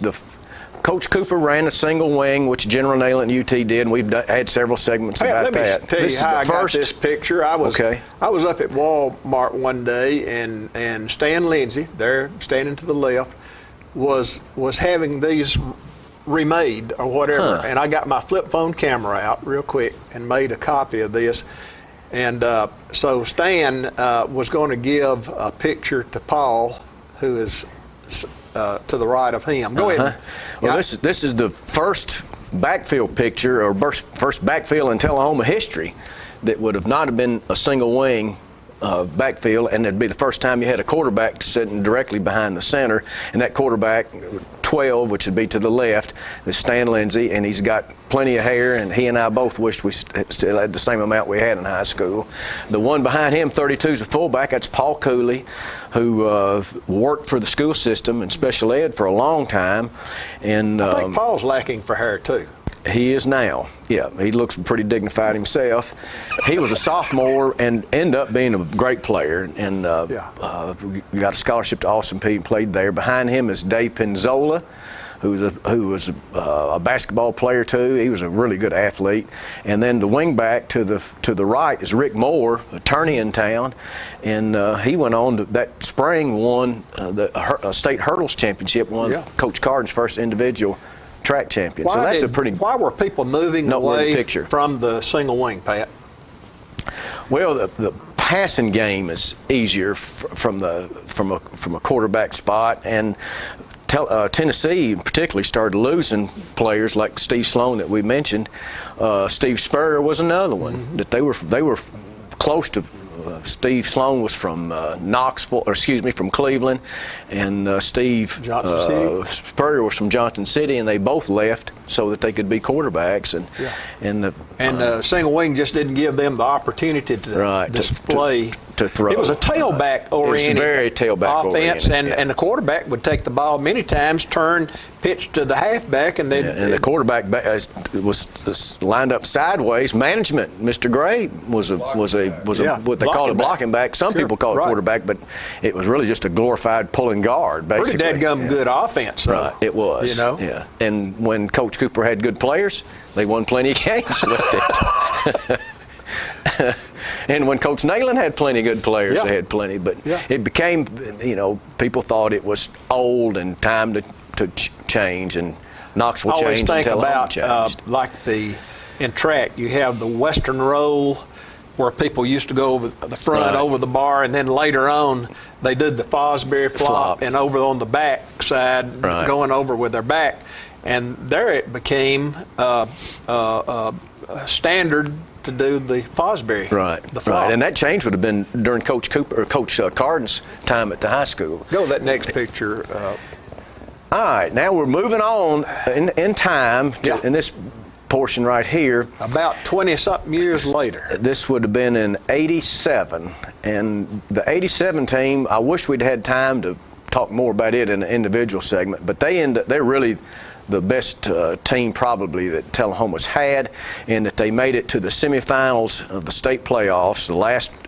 Coach Cooper ran a single wing, which General Nail and UT did, and we've had several segments about that. Let me tell you how I got this picture. I was up at Walmart one day, and Stan Lindsay, there standing to the left, was having these remade or whatever, and I got my flip phone camera out real quick and made a copy of this. And so Stan was going to give a picture to Paul, who is to the right of him. Go ahead. Well, this is the first backfield picture, or first backfield in Tullahoma history that would have not have been a single wing backfield, and it'd be the first time you had a quarterback sitting directly behind the center, and that quarterback 12, which would be to the left, is Stan Lindsay, and he's got plenty of hair, and he and I both wished we still had the same amount we had in high school. The one behind him, 32, is a fullback. That's Paul Cooley, who worked for the school system and special ed for a long time. And I think Paul's lacking for hair too. He is now. Yeah, he looks pretty dignified himself. He was a sophomore and ended up being a great player, and got a scholarship to Austin Peay and played there. Behind him is Dave Penzola, who was a basketball player too. He was a really good athlete. And then the wingback to the right is Rick Moore, attorney in town, and he went on to that spring won the state hurdles championship, won Coach Carden's first individual track champion. So that's a pretty. Why were people moving away from the single wing, Pat? Well, the passing game is easier from a quarterback spot, and Tennessee particularly started losing players like Steve Sloan that we mentioned. Steve Spurrier was another one that they were close to. Steve Sloan was from from Cleveland, and Steve Spurrier was from Johnson City, and they both left so that they could be quarterbacks. And single wing just didn't give them the opportunity to display. To throw. It was a tailback-oriented very offense, and the quarterback would take the ball many times, turn, pitch to the halfback, and and the quarterback was lined up sideways. Management, Mr. Gray was what they call a blocking back. Some people call it quarterback, but it was really just a glorified pulling guard, basically. Pretty dadgum good offense, though. Right, it was. You know? Yeah. And when Coach Cooper had good players, they won plenty of games with it. And when Coach Nalen had plenty of good players, they had plenty. But it became, people thought it was old and time to change, and Knoxville changed and Tullahoma changed. I always think about, like in track, you have the Western roll, where people used to go over the front, over the bar, and then later on they did the Fosbury flop, and over on the back side, going over with their back. And there it became standard to do the Fosbury. The flop. Right, and that change would have been during Coach Cooper or Coach Carden's time at the high school. Go to that next picture. All right, now we're moving on in time in this portion right here. About 20-something years later. This would have been in '87, and the '87 team, I wish we'd had time to talk more about it in an individual segment, but they're really the best team probably that Tullahoma's had, in that they made it to the semifinals of the state playoffs.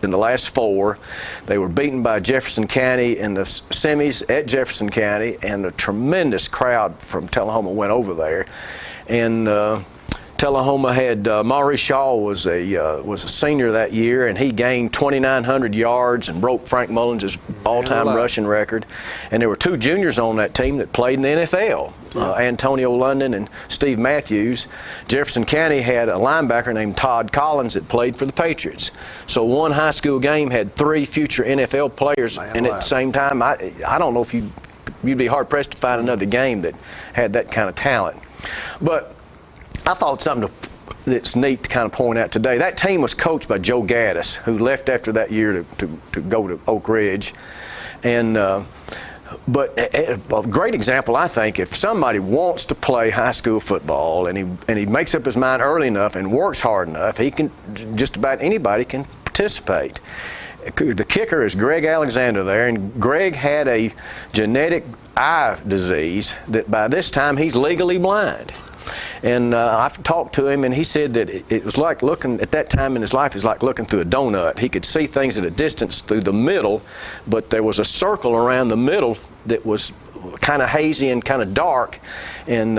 In the last 4, they were beaten by Jefferson County in the semis at Jefferson County, and a tremendous crowd from Tullahoma went over there. And Tullahoma had Maurice Shaw was a senior that year, and he gained 2,900 yards and broke Frank Mullins' all-time rushing record. And there were 2 juniors on that team that played in the NFL, Antonio London and Steve Matthews. Jefferson County had a linebacker named Todd Collins that played for the Patriots. So one high school game had 3 future NFL players in it at the same time. I don't know if you'd be hard-pressed to find another game that had that kind of talent. But I thought something that's neat to kind of point out today. That team was coached by Joe Gaddis, who left after that year to go to Oak Ridge. And but a great example, I think, if somebody wants to play high school football and he makes up his mind early enough and works hard enough, he can, just about anybody can participate. The kicker is Greg Alexander there, and Greg had a genetic eye disease that by this time he's legally blind. And I've talked to him, and he said that it was like looking, at that time in his life, it was like looking through a donut. He could see things at a distance through the middle, but there was a circle around the middle that was kind of hazy and kind of dark. And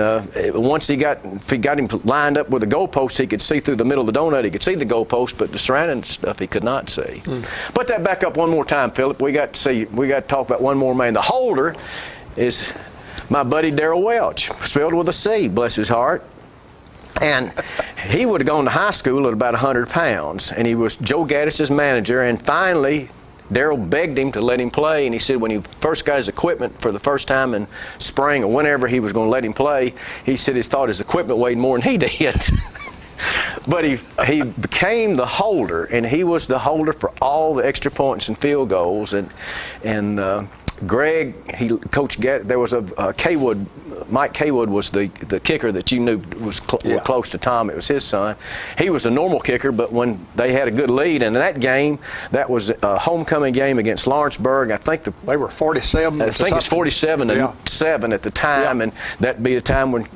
once if he got him lined up with the goalpost, he could see through the middle of the donut. He could see the goalpost, but the surrounding stuff he could not see. Put that back up one more time, Philip. We got to talk about one more man. The holder is my buddy Darrell Welch, spelled with a C, bless his heart. And he would have gone to high school at about 100 pounds, and he was Joe Gaddis' manager. And finally, Darrell begged him to let him play, and he said when he first got his equipment for the first time in spring or whenever he was going to let him play, he said he thought his equipment weighed more than he did. But he became the holder, and he was the holder for all the extra points and field goals. And Greg, Coach Gaddis, there was a Kaywood. Mike Kaywood was the kicker that you knew was close to Tom. It was his son. He was a normal kicker, but when they had a good lead, and in that game, that was a homecoming game against Lawrenceburg. I think they were 47. I think it's 47-7 at the time, and that'd be a time when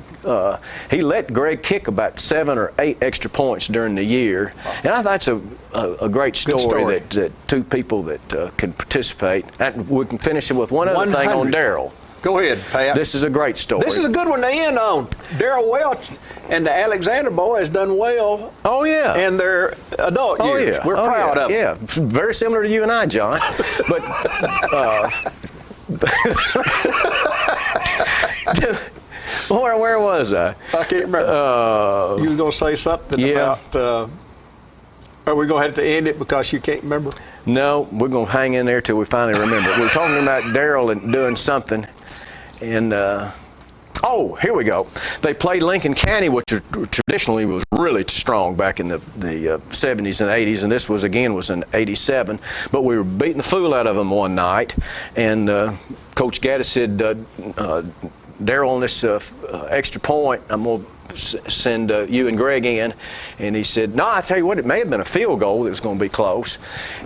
he let Greg kick about 7 or 8 extra points during the year. And I thought that's a great story. That 2 people that can participate. And we can finish it with one other thing on Darrell. Go ahead, Pat. This is a great story. This is a good one to end on. Darrell Welch and the Alexander boys done well. Oh, yeah. In their adult years. Yeah. We're proud of them. Yeah, very similar to you and I, John. But where was I? I can't remember. You were going to say something about, are we going to have to end it because you can't remember? No, we're going to hang in there till we finally remember. We're talking about Darrell and doing something. And, here we go. They played Lincoln County, which traditionally was really strong back in the 70s and 80s, and this was in 87. But we were beating the fool out of them one night, and Coach Gaddis said, Darrell, on this extra point, I'm going to send you and Greg in. And he said, no, I tell you what, it may have been a field goal that was going to be close.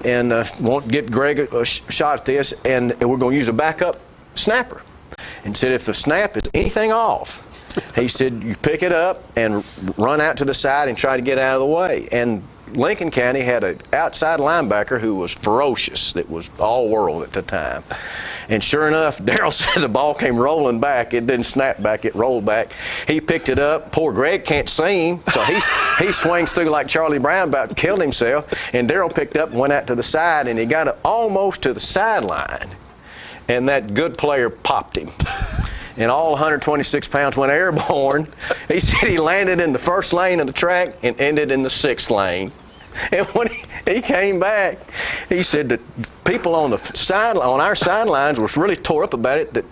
And won't give Greg a shot at this, and we're going to use a backup snapper. And said, if the snap is anything off, he said, you pick it up and run out to the side and try to get out of the way. And Lincoln County had an outside linebacker who was ferocious, that was all world at the time. And sure enough, Darrell said the ball came rolling back. It didn't snap back, it rolled back. He picked it up. Poor Greg can't see him, so he swings through like Charlie Brown, about to kill himself. And Darrell picked up and went out to the side, and he got it almost to the sideline. And that good player popped him. And all 126 pounds went airborne. He said he landed in the first lane of the track and ended in the 6th lane. And when he came back, he said that people on our sidelines was really tore up about it, that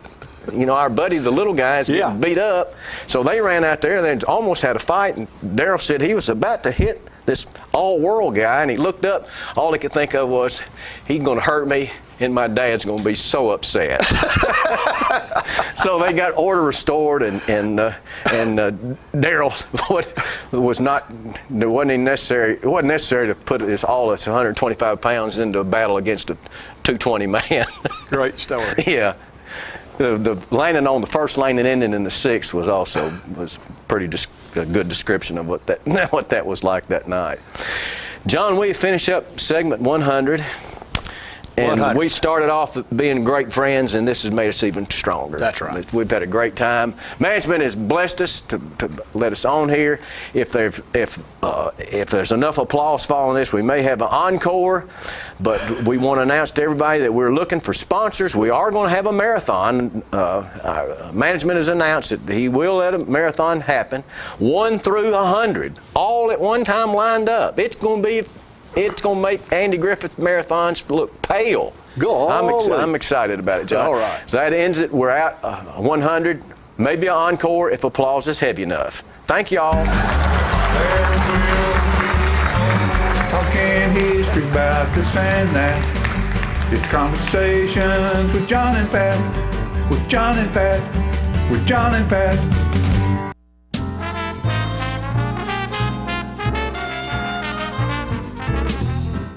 our buddy, the little guy, is getting beat up. So they ran out there and they almost had a fight. And Darrell said he was about to hit this all-world guy, and he looked up. All he could think of was, he's going to hurt me, and my dad's going to be so upset. So they got order restored, and Darrell it wasn't necessary to put all his 125 pounds into a battle against a 220 man. Great story. Yeah. The landing on the first lane and ending in the 6th was pretty a good description of what that was like that night. John, we finish up segment 100, And 100. we started off being great friends, and this has made us even stronger. That's right. We've had a great time. Management has blessed us to let us on here. If there's enough applause following this, we may have an encore. But we want to announce to everybody that we're looking for sponsors. We are going to have a marathon. Our management has announced that he will let a marathon happen, 1 through 100, all at one time lined up. It's going to make Andy Griffith marathons look pale. I'm excited about it, John. All right. So that ends it. We're at 100, maybe an encore if applause is heavy enough. Thank y'all. Talking history about this and that. It's conversations with John and Pat. With John and Pat. With John and Pat.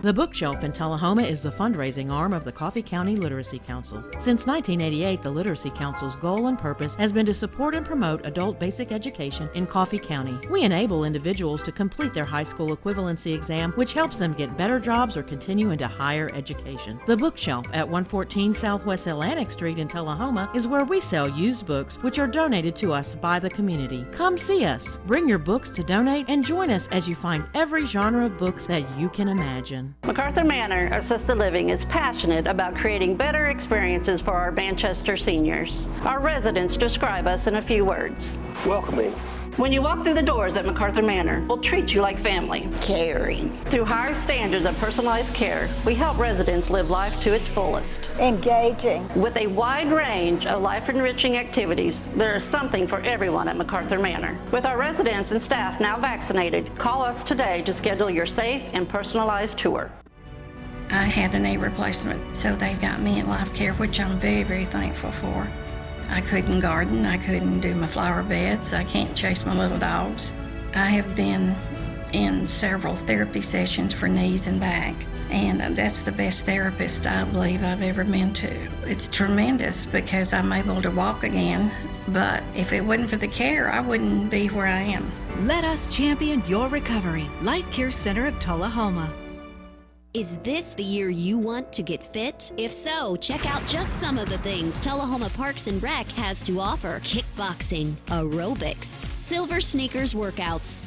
The Bookshelf in Tullahoma is the fundraising arm of the Coffee County Literacy Council. Since 1988, the Literacy Council's goal and purpose has been to support and promote adult basic education in Coffee County. We enable individuals to complete their high school equivalency exam, which helps them get better jobs or continue into higher education. The Bookshelf at 114 Southwest Atlantic Street in Tullahoma is where we sell used books, which are donated to us by the community. Come see us, bring your books to donate, and join us as you find every genre of books that you can imagine. MacArthur Manor Assisted Living is passionate about creating better experiences for our Manchester seniors. Our residents describe us in a few words. Welcoming. When you walk through the doors at MacArthur Manor, we'll treat you like family. Caring. Through high standards of personalized care, we help residents live life to its fullest. Engaging. With a wide range of life-enriching activities, there is something for everyone at MacArthur Manor. With our residents and staff now vaccinated, call us today to schedule your safe and personalized tour. I had a knee replacement, so they've got me in life care, which I'm very, very thankful for. I couldn't garden, I couldn't do my flower beds, I can't chase my little dogs. I have been in several therapy sessions for knees and back, and that's the best therapist I believe I've ever been to. It's tremendous because I'm able to walk again, but if it wasn't for the care, I wouldn't be where I am. Let us champion your recovery. Life Care Center of Tullahoma. Is this the year you want to get fit? If so, check out just some of the things Tullahoma Parks and Rec has to offer. Kickboxing, aerobics, silver sneakers workouts,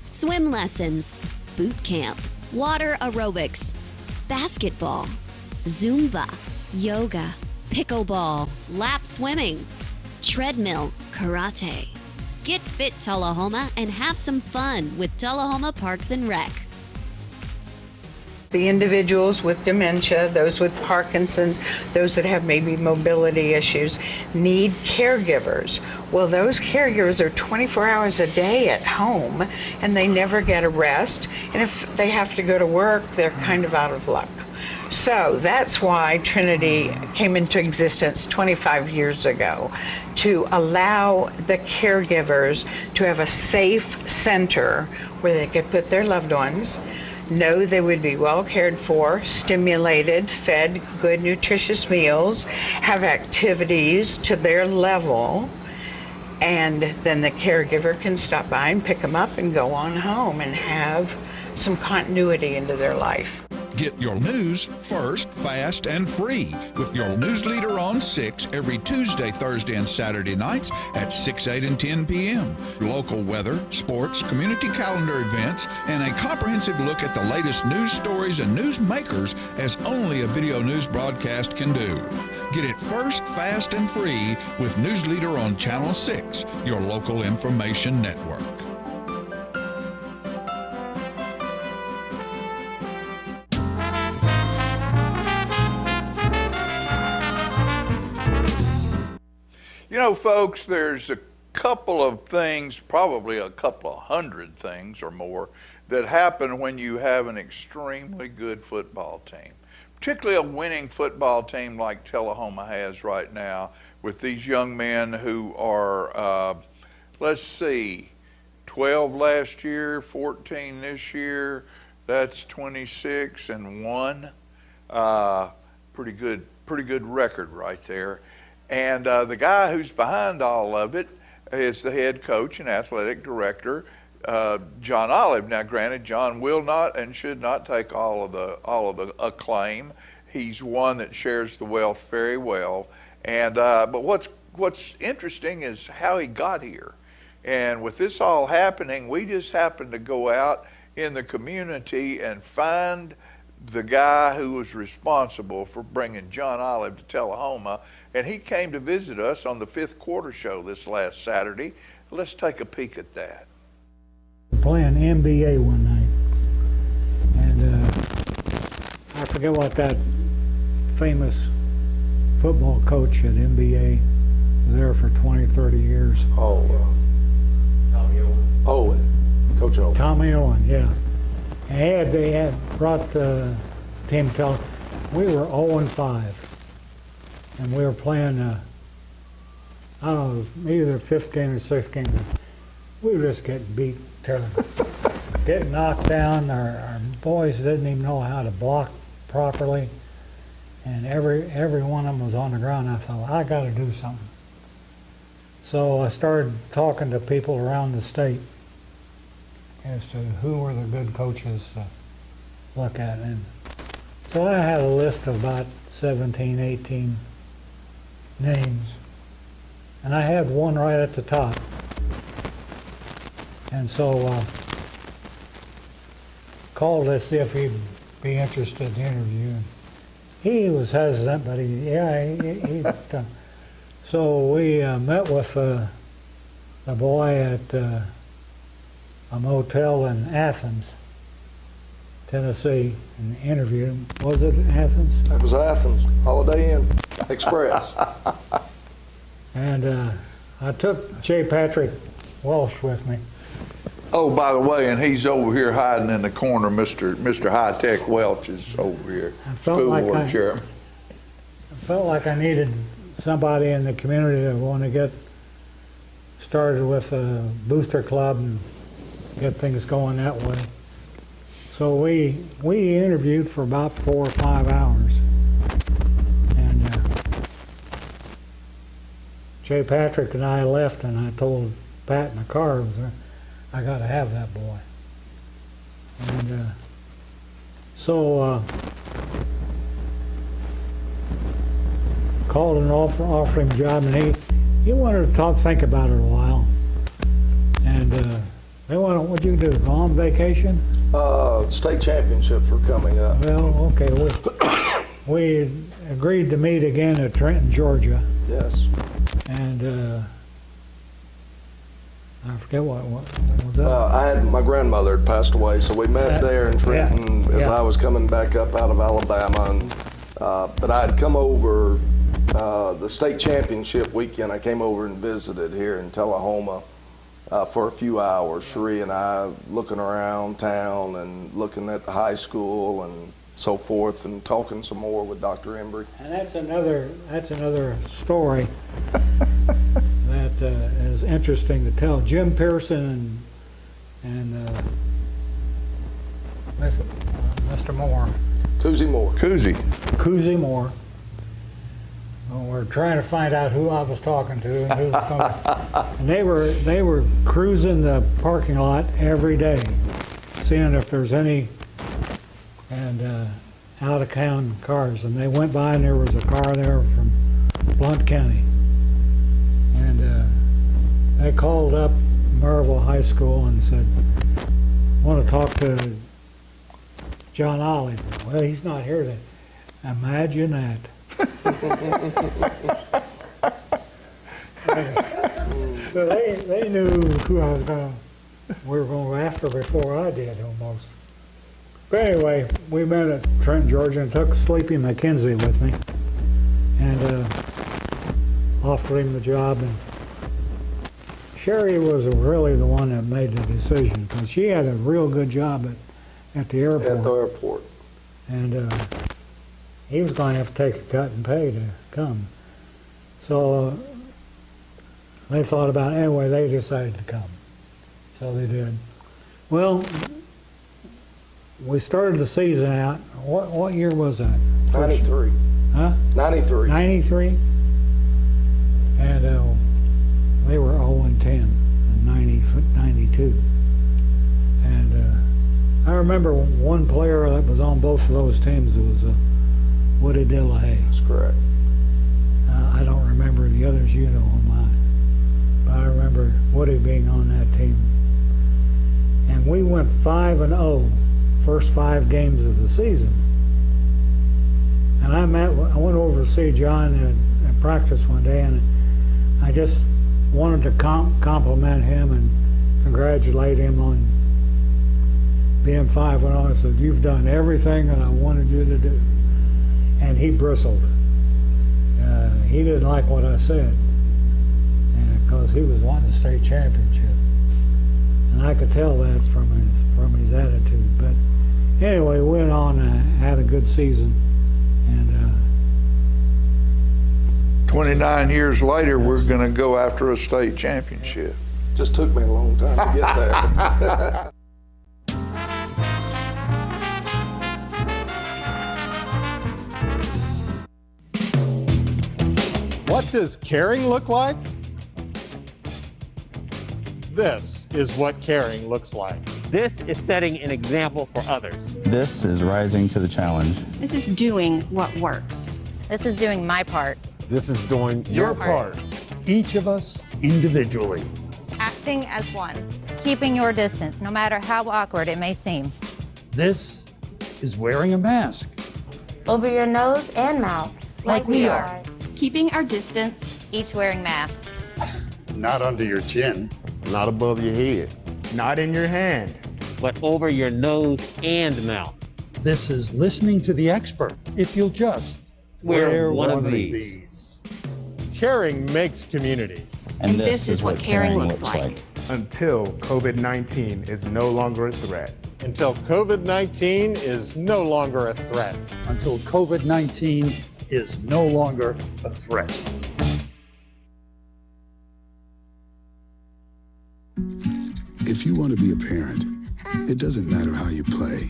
swim lessons, boot camp, water aerobics, basketball, Zumba, yoga, pickleball, lap swimming, treadmill, karate. Get fit, Tullahoma, and have some fun with Tullahoma Parks and Rec. The individuals with dementia, those with Parkinson's, those that have maybe mobility issues, need caregivers. Well, those caregivers are 24 hours a day at home, and they never get a rest. And if they have to go to work, they're kind of out of luck. So that's why Trinity came into existence 25 years ago, to allow the caregivers to have a safe center where they could put their loved ones, know they would be well cared for, stimulated, fed good nutritious meals, have activities to their level, and then the caregiver can stop by and pick them up and go on home and have some continuity into their life. Get your news first, fast, and free with your news leader on 6 every Tuesday, Thursday, and Saturday nights at 6, 8, and 10 p.m. Local weather, sports, community calendar events, and a comprehensive look at the latest news stories and news makers as only a video news broadcast can do. Get it first, fast, and free with News Leader on Channel 6, your local information network. You know, folks, there's a couple of things, probably a couple of hundred things or more, that happen when you have an extremely good football team. Particularly a winning football team like Tullahoma has right now, with these young men who are, 12 last year, 14 this year, that's 26-1. Pretty good record right there. And the guy who's behind all of it is the head coach and athletic director, John Olive. Now, granted, John will not and should not take all of the acclaim. He's one that shares the wealth very well. And but what's interesting is how he got here. And with this all happening, we just happened to go out in the community and find the guy who was responsible for bringing John Olive to Tullahoma, and he came to visit us on the Fifth Quarter show this last Saturday. Let's take a peek at that. Playing NBA one night, and I forget what that famous football coach at NBA was there for 20, 30 years. Coach Owen. Tommy Owen, yeah. And they had brought the team to, we were 0-5, and we were playing, I don't know, maybe their 5th game or 6th game. We were just getting beat terribly. Getting knocked down, our boys didn't even know how to block properly, and every one of them was on the ground. I thought, I got to do something. So I started talking to people around the state as to who were the good coaches to look at. And so I had a list of about 17, 18 names. And I had one right at the top. And so called to see if he'd be interested in the interview. He was hesitant, but he so we met with the boy at a motel in Athens, Tennessee, and interviewed him. Was it Athens? It was Athens, Holiday Inn Express. And I took J. Patrick Welsh with me. Oh, by the way, and he's over here hiding in the corner. Mr. High Tech Welch is over here. School board chairman. I felt like I needed somebody in the community that want to get started with a booster club and get things going that way. So we interviewed for about 4 or 5 hours. And Jay Patrick and I left, and I told Pat in the car, I got to have that boy. And so called and offered him a job, and he wanted to think about it a while. And they wanted, what'd you do, go on vacation? State championships were coming up. Well, okay, we agreed to meet again at Trenton, Georgia. Yes. And I forget what was that? I had, my grandmother had passed away, so we met there in Trenton as I was coming back up out of Alabama. And, but I had come over the state championship weekend. I came over and visited here in Tullahoma for a few hours. Cherie and I looking around town and looking at the high school and so forth, and talking some more with Dr. Embry. And that's another story that is interesting to tell. Jim Pearson and Mr. Moore. Cousy Moore. Cousy Moore. Well, we're trying to find out who I was talking to and who was coming. And they were cruising the parking lot every day, seeing if there's any out-of-town cars. And they went by, and there was a car there from Blount County. And they called up Maryville High School and said, want to talk to John Olive. Well, he's not here to imagine that. So they knew who we were going to go after before I did, almost. But anyway, we met at Trenton, Georgia, and took Sleepy McKenzie with me, and offered him the job. And Sherry was really the one that made the decision, because she had a real good job at the airport. At the airport. And he was going to have to take a cut in pay to come. So they thought about it. Anyway, they decided to come. So they did. Well, we started the season out. What year was that? 93. Huh? 93. 93? And they were 0-10 in 92. And I remember one player that was on both of those teams. It Woody Dillahay. That's correct. I don't remember the others, you know them, but I remember Woody being on that team. And we went 5-0, first 5 games of the season. And I went over to see John at practice one day, and I just wanted to compliment him and congratulate him on being 5-0. I said, "You've done everything that I wanted you to do." And he bristled. He didn't like what I said, because he was wanting a state championship, and I could tell that from his attitude. But anyway, we went on and had a good season, and 29 years later, we're going to go after a state championship. Just took me a long time to get there. What does caring look like? This is what caring looks like. This is setting an example for others. This is rising to the challenge. This is doing what works. This is doing my part. This is doing your part. Each of us individually. Acting as one. Keeping your distance, no matter how awkward it may seem. This is wearing a mask. Over your nose and mouth. Like we are. Keeping our distance. Each wearing masks. Not under your chin. Not above your head. Not in your hand, but over your nose and mouth. This is listening to the expert. If you'll just wear one of these. Caring makes community. And this is what caring looks like. Until COVID-19 is no longer a threat. Until COVID-19 is no longer a threat. Until COVID-19 is no longer a threat. If you want to be a parent, it doesn't matter how you play,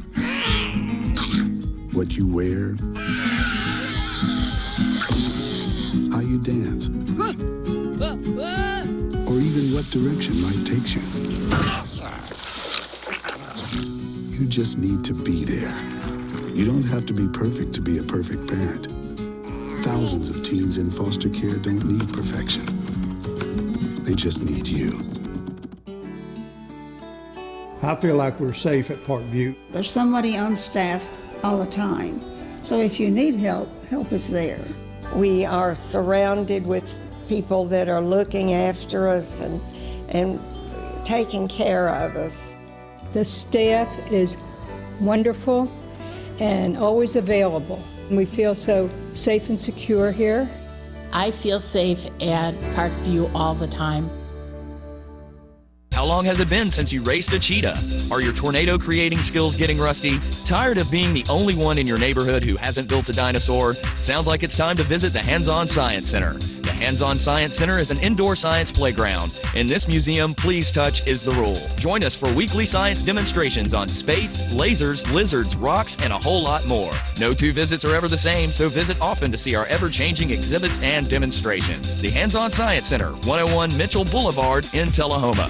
what you wear, how you dance, or even what direction life takes you. You just need to be there. You don't have to be perfect to be a perfect parent. Thousands of teens in foster care don't need perfection. They just need you. I feel like we're safe at Parkview. There's somebody on staff all the time. So if you need help, help is there. We are surrounded with people that are looking after us and taking care of us. The staff is wonderful and always available. We feel so safe and secure here. I feel safe at Parkview all the time. How long has it been since you raced a cheetah? Are your tornado creating skills getting rusty? Tired of being the only one in your neighborhood who hasn't built a dinosaur? Sounds like it's time to visit the Hands-On Science Center. The Hands-On Science Center is an indoor science playground. In this museum, please touch is the rule. Join us for weekly science demonstrations on space, lasers, lizards, rocks, and a whole lot more. No two visits are ever the same, so visit often to see our ever-changing exhibits and demonstrations. The Hands-On Science Center, 101 Mitchell Boulevard in Tullahoma.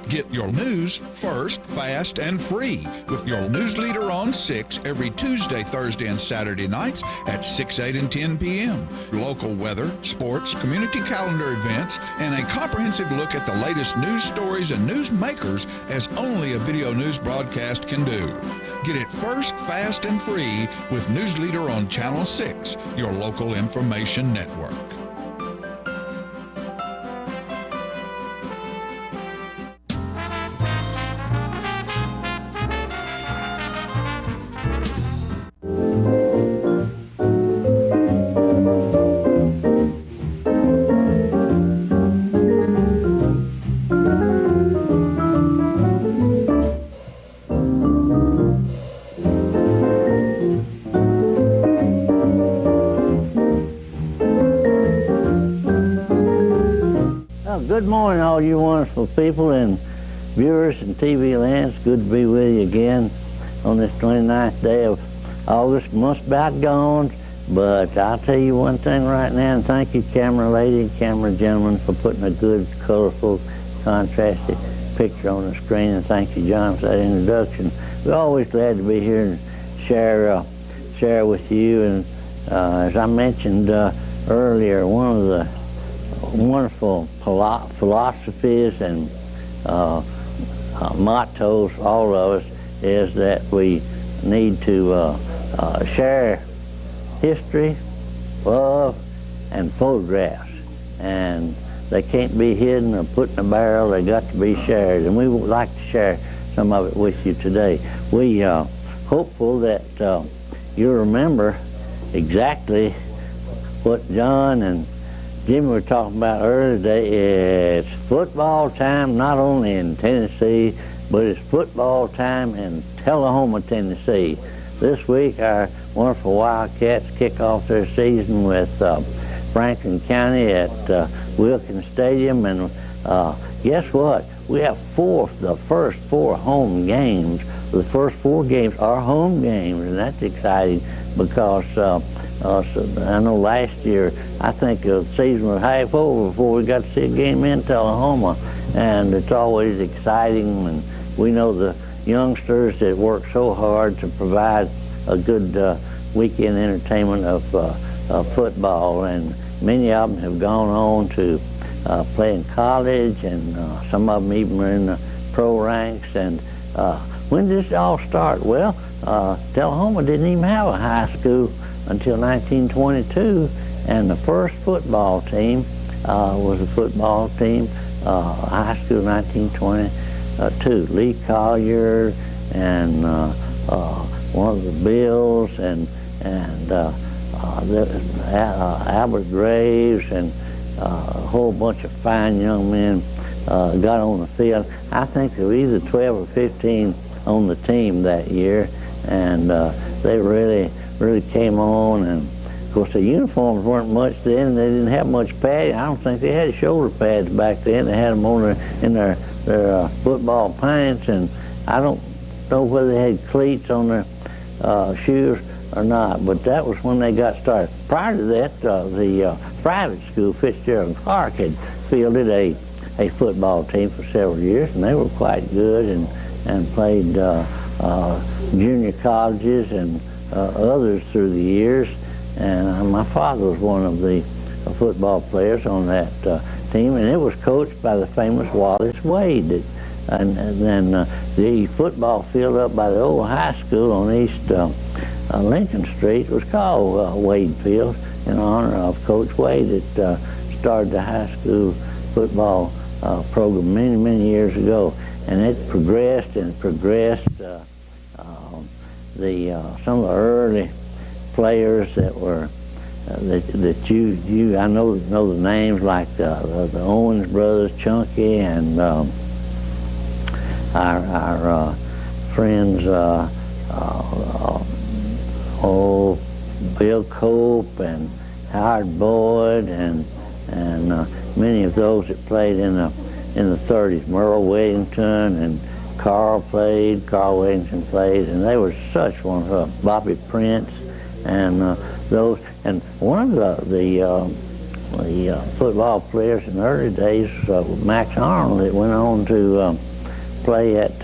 Get your news first, fast, and free with your news leader on 6 every Tuesday, Thursday, and Saturday nights at 6, 8, and 10 p.m. Local weather, sports, community calendar events, and a comprehensive look at the latest news stories and news makers as only a video news broadcast can do. Get it first, fast, and free with News Leader on Channel 6, your local information network. Good morning, all you wonderful people and viewers in TV land. It's good to be with you again on this 29th day of August. Month's about gone, but I'll tell you one thing right now, and thank you, camera lady and camera gentleman, for putting a good, colorful, contrasted picture on the screen, and thank you, John, for that introduction. We're always glad to be here and share with you and As I mentioned earlier, one of the wonderful philosophies and mottos, all of us, is that we need to share history, love, and photographs. And they can't be hidden or put in a barrel. They got to be shared. And we would like to share some of it with you today. We hopeful that you'll remember exactly what John and Jimmy were talking about earlier today. It's football time not only in Tennessee, but it's football time in Tullahoma, Tennessee. This week, our wonderful Wildcats kick off their season with Franklin County at Wilkins Stadium, and guess what? We have the first 4 home games. The first 4 games are home games, and that's exciting because I know last year, I think the season was half over before we got to see a game in Tullahoma, and it's always exciting, and we know the youngsters that work so hard to provide a good weekend entertainment of football, and many of them have gone on to play in college, and some of them even are in the pro ranks. And when did this all start? Well, Tullahoma didn't even have a high school until 1922, and the first football team was a football team, high school 1922. Lee Collier and one of the Bills and Albert Graves and a whole bunch of fine young men got on the field. I think there were either 12 or 15 on the team that year, and they really came on. And of course the uniforms weren't much then. They didn't have much padding. I don't think they had shoulder pads back then. They had them on in their football pants, and I don't know whether they had cleats on their shoes or not, but that was when they got started. Prior to that, the private school, Fitzgerald Clark, had fielded a football team for several years, and they were quite good and played junior colleges and others through the years. And my father was one of the football players on that team, and it was coached by the famous Wallace Wade. And then the football field up by the old high school on East Lincoln Street was called Wade Field in honor of Coach Wade that started the high school football program many years ago. And it progressed and progressed. Some of the early players that were that you I know the names, like the Owens brothers, Chunky, and our friends Bill Cope and Howard Boyd and many of those that played in the 30s. Merle Wellington and Carl Wellington played, and they were such wonderful. Bobby Prince and those. And one of the football players in the early days was Max Arnold, that went on to play at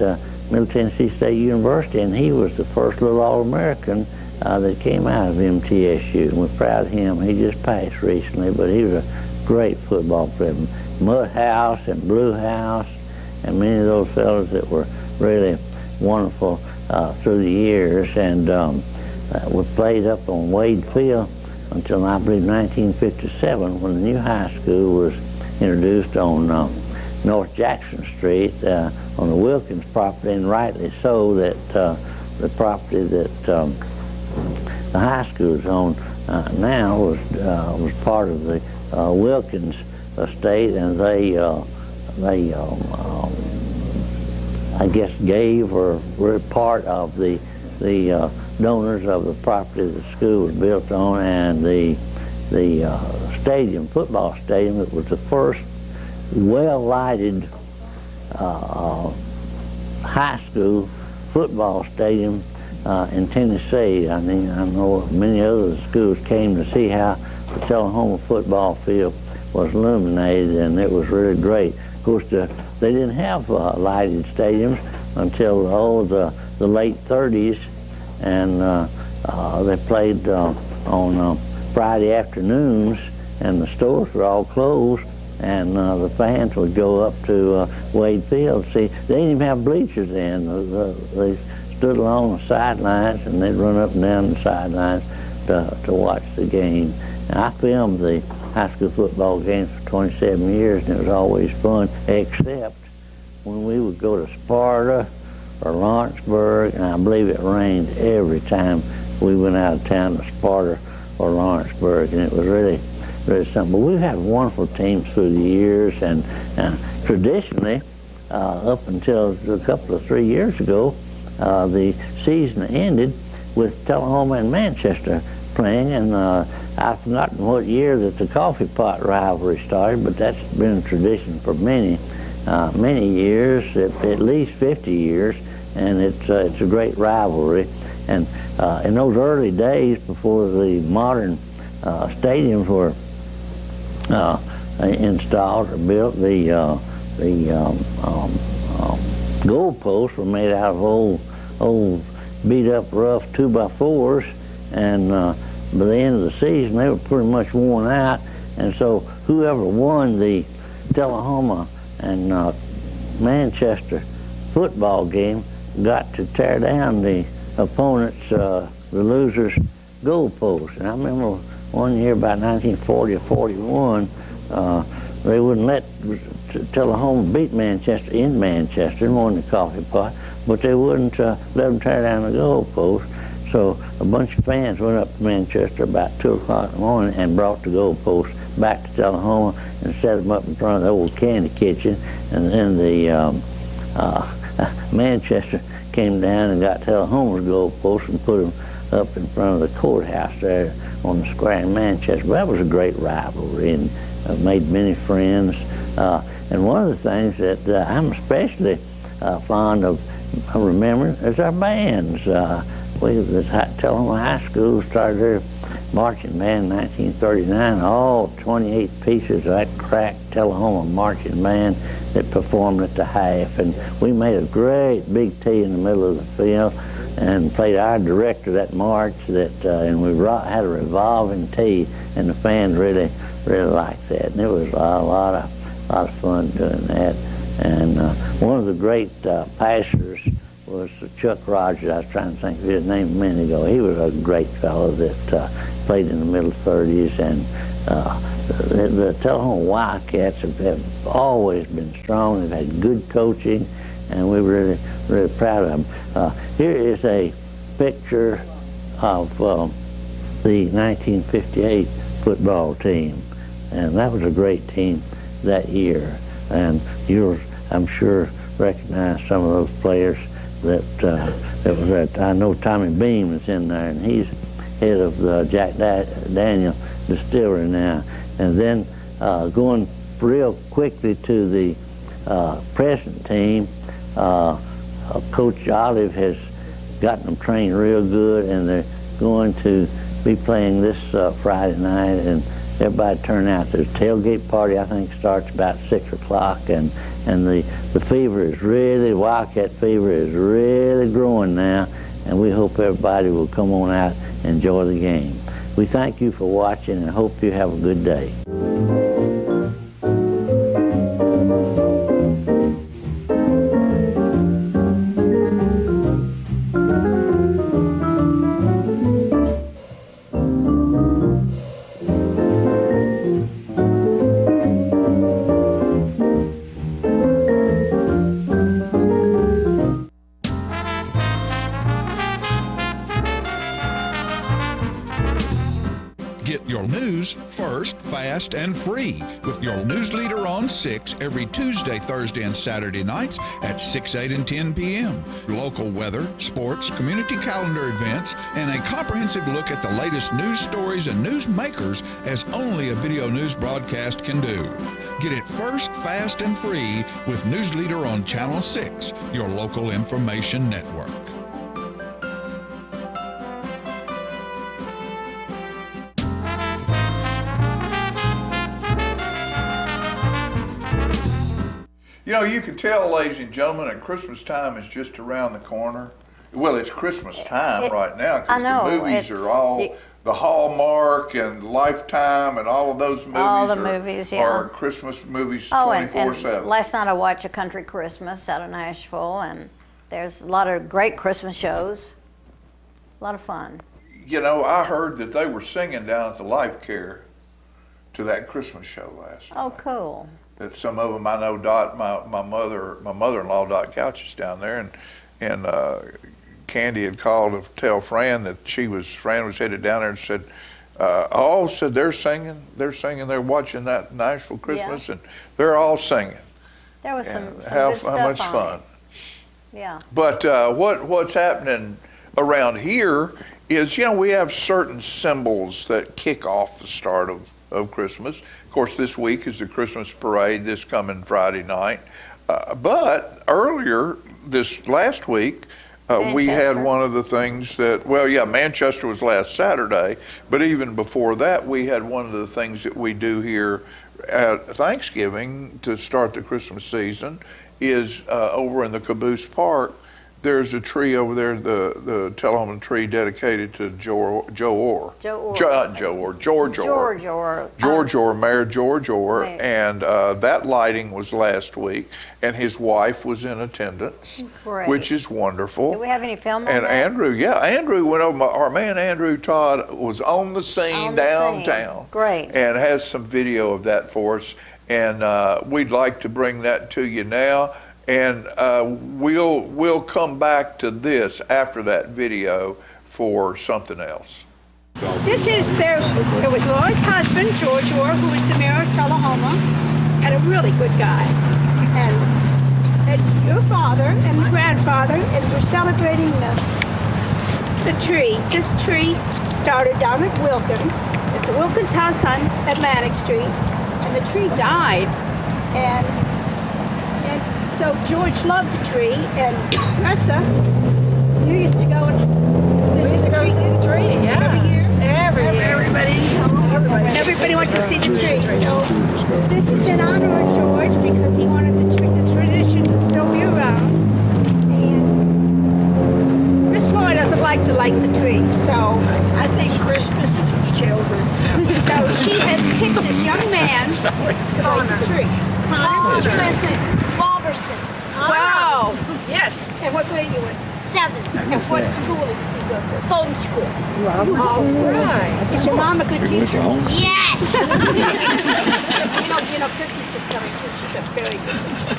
Middle Tennessee State University, and he was the first little All-American that came out of MTSU, and we're proud of him. He just passed recently, but he was a great football player. Mud House and Blue House and many of those fellows that were really wonderful through the years. And we played up on Wade Field until, I believe, 1957, when the new high school was introduced on North Jackson Street on the Wilkins property, and rightly so, that the property that the high school is on now was part of the Wilkins estate, and they I guess gave or were part of the donors of the property the school was built on, and the stadium, football stadium, it was the first well-lighted high school football stadium in Tennessee. I mean, I know many other schools came to see how the Tullahoma football field was illuminated, and it was really great. Of course, they didn't have lighted stadiums until the late 30s, and they played on Friday afternoons, and the stores were all closed, and the fans would go up to Wade Field. See, they didn't even have bleachers then. They stood along the sidelines, and they'd run up and down the sidelines to watch the game. And I filmed the high school football games for 27 years, and it was always fun, except when we would go to Sparta or Lawrenceburg, and I believe it rained every time we went out of town to Sparta or Lawrenceburg, and it was really something. But we've had wonderful teams through the years, and traditionally, up until a couple of 3 years ago, the season ended with Tullahoma and Manchester playing, and I've forgotten what year that the coffee pot rivalry started, but that's been a tradition for many years, at least 50 years, and it's a great rivalry. And in those early days, before the modern stadiums were installed or built, the goalposts were made out of old beat up rough 2x4s, and by the end of the season they were pretty much worn out, and so whoever won the Tullahoma and Manchester football game got to tear down the opponent's, the loser's goalpost. And I remember one year, about 1940 or 41, they wouldn't let Tullahoma beat Manchester in Manchester and won the coffee pot, but they wouldn't let them tear down the goalpost. So a bunch of fans went up to Manchester about 2 o'clock in the morning and brought the goalposts back to Tullahoma and set them up in front of the old candy kitchen. And then the Manchester came down and got Tullahoma's goalposts and put them up in front of the courthouse there on the square in Manchester. But that was a great rivalry, and made many friends. And one of the things that I'm especially fond of remembering is our bands. The Tullahoma High School started their marching band in 1939. All 28 pieces of that crack Tullahoma marching band that performed at the half. And we made a great big T in the middle of the field and played our director that march, and we had a revolving T, and the fans really liked that. And it was a lot of fun doing that. And one of the great pastors was Chuck Rogers. I was trying to think of his name a minute ago. He was a great fellow that played in the middle 30s, and the Tullahoma Wildcats have always been strong. They've had good coaching, and we're really proud of them. Here is a picture of the 1958 football team, and that was a great team that year. And you'll, I'm sure, recognize some of those players that was at. I know Tommy Beam is in there, and he's head of the Jack Daniel Distillery now. And then going real quickly to the present team, Coach Olive has gotten them trained real good, and they're going to be playing this Friday night, and everybody turn out. There's a tailgate party, I think, starts about 6 o'clock, and the fever is really, Wildcat fever is really growing now, and we hope everybody will come on out and enjoy the game. We thank you for watching and hope you have a good day. First, fast, and free with your news leader on 6 every Tuesday, Thursday, and Saturday nights at 6, 8, and 10 p.m. Local weather, sports, community calendar events, and a comprehensive look at the latest news stories and news makers as only a video news broadcast can do. Get it first, fast, and free with News Leader on Channel 6, your local information network. You know, you can tell, ladies and gentlemen, that Christmas time is just around the corner. Well, it's Christmas time right now I because know, the movies it's- are all the Hallmark and Lifetime and all of those movies. All the are, movies, yeah. are Christmas movies Oh, and 24/7. last night I watched A Country Christmas out of Nashville, and there's a lot of great Christmas shows. A lot of fun. You know, I heard that they were singing down at the Life Care to that Christmas show last night. Oh, cool. That some of them I know. Dot, my mother-in-law Dot Couch is down there, and Candy had called to tell Fran that Fran was headed down there and said, said they're singing, they're watching that Nashville Christmas, and they're all singing. There was some And good how stuff much on fun. it. Yeah. But what's happening around here is, we have certain symbols that kick off the start of Christmas. Of course, this week is the Christmas parade this coming Friday night. But earlier, this last week, we had one of the things that, Manchester was last Saturday, but even before that, we had one of the things that we do here at Thanksgiving to start the Christmas season is over in the Caboose Park. There's a tree over there, the Tullahoma tree dedicated to George Orr. Mayor George Orr, Right. and that lighting was last week, and his wife was in attendance, Great. which is wonderful. Do we have any film on And that? Andrew went over. Our man Andrew Todd was on the scene On the scene. downtown. Great. And has some video of that for us, and we'd like to bring that to you now. And we'll come back to this after that video for something else. This is it was Laura's husband, George Orr, who was the mayor of Tullahoma, and a really good guy. And your father and the grandfather, and we're celebrating the tree. This tree started down at Wilkins, at the Wilkins house on Atlantic Street, and the tree died. And so George loved the tree, and Ressa, you used to go and visit the tree, yeah. Every year. Everybody went to see the tree. So this is in honor of George because he wanted the tradition to still be around. And Miss Laura doesn't like to light the tree, so I think Christmas is for children. So she has picked this young man to light the tree. Connor, what's your last name? Robertson. Wow. Yes. And what grade are you in? 7th. And what school do you go to? Homeschool. All right. Is your mom a good teacher? Yes. you know, Christmas is coming too. She's a very good teacher.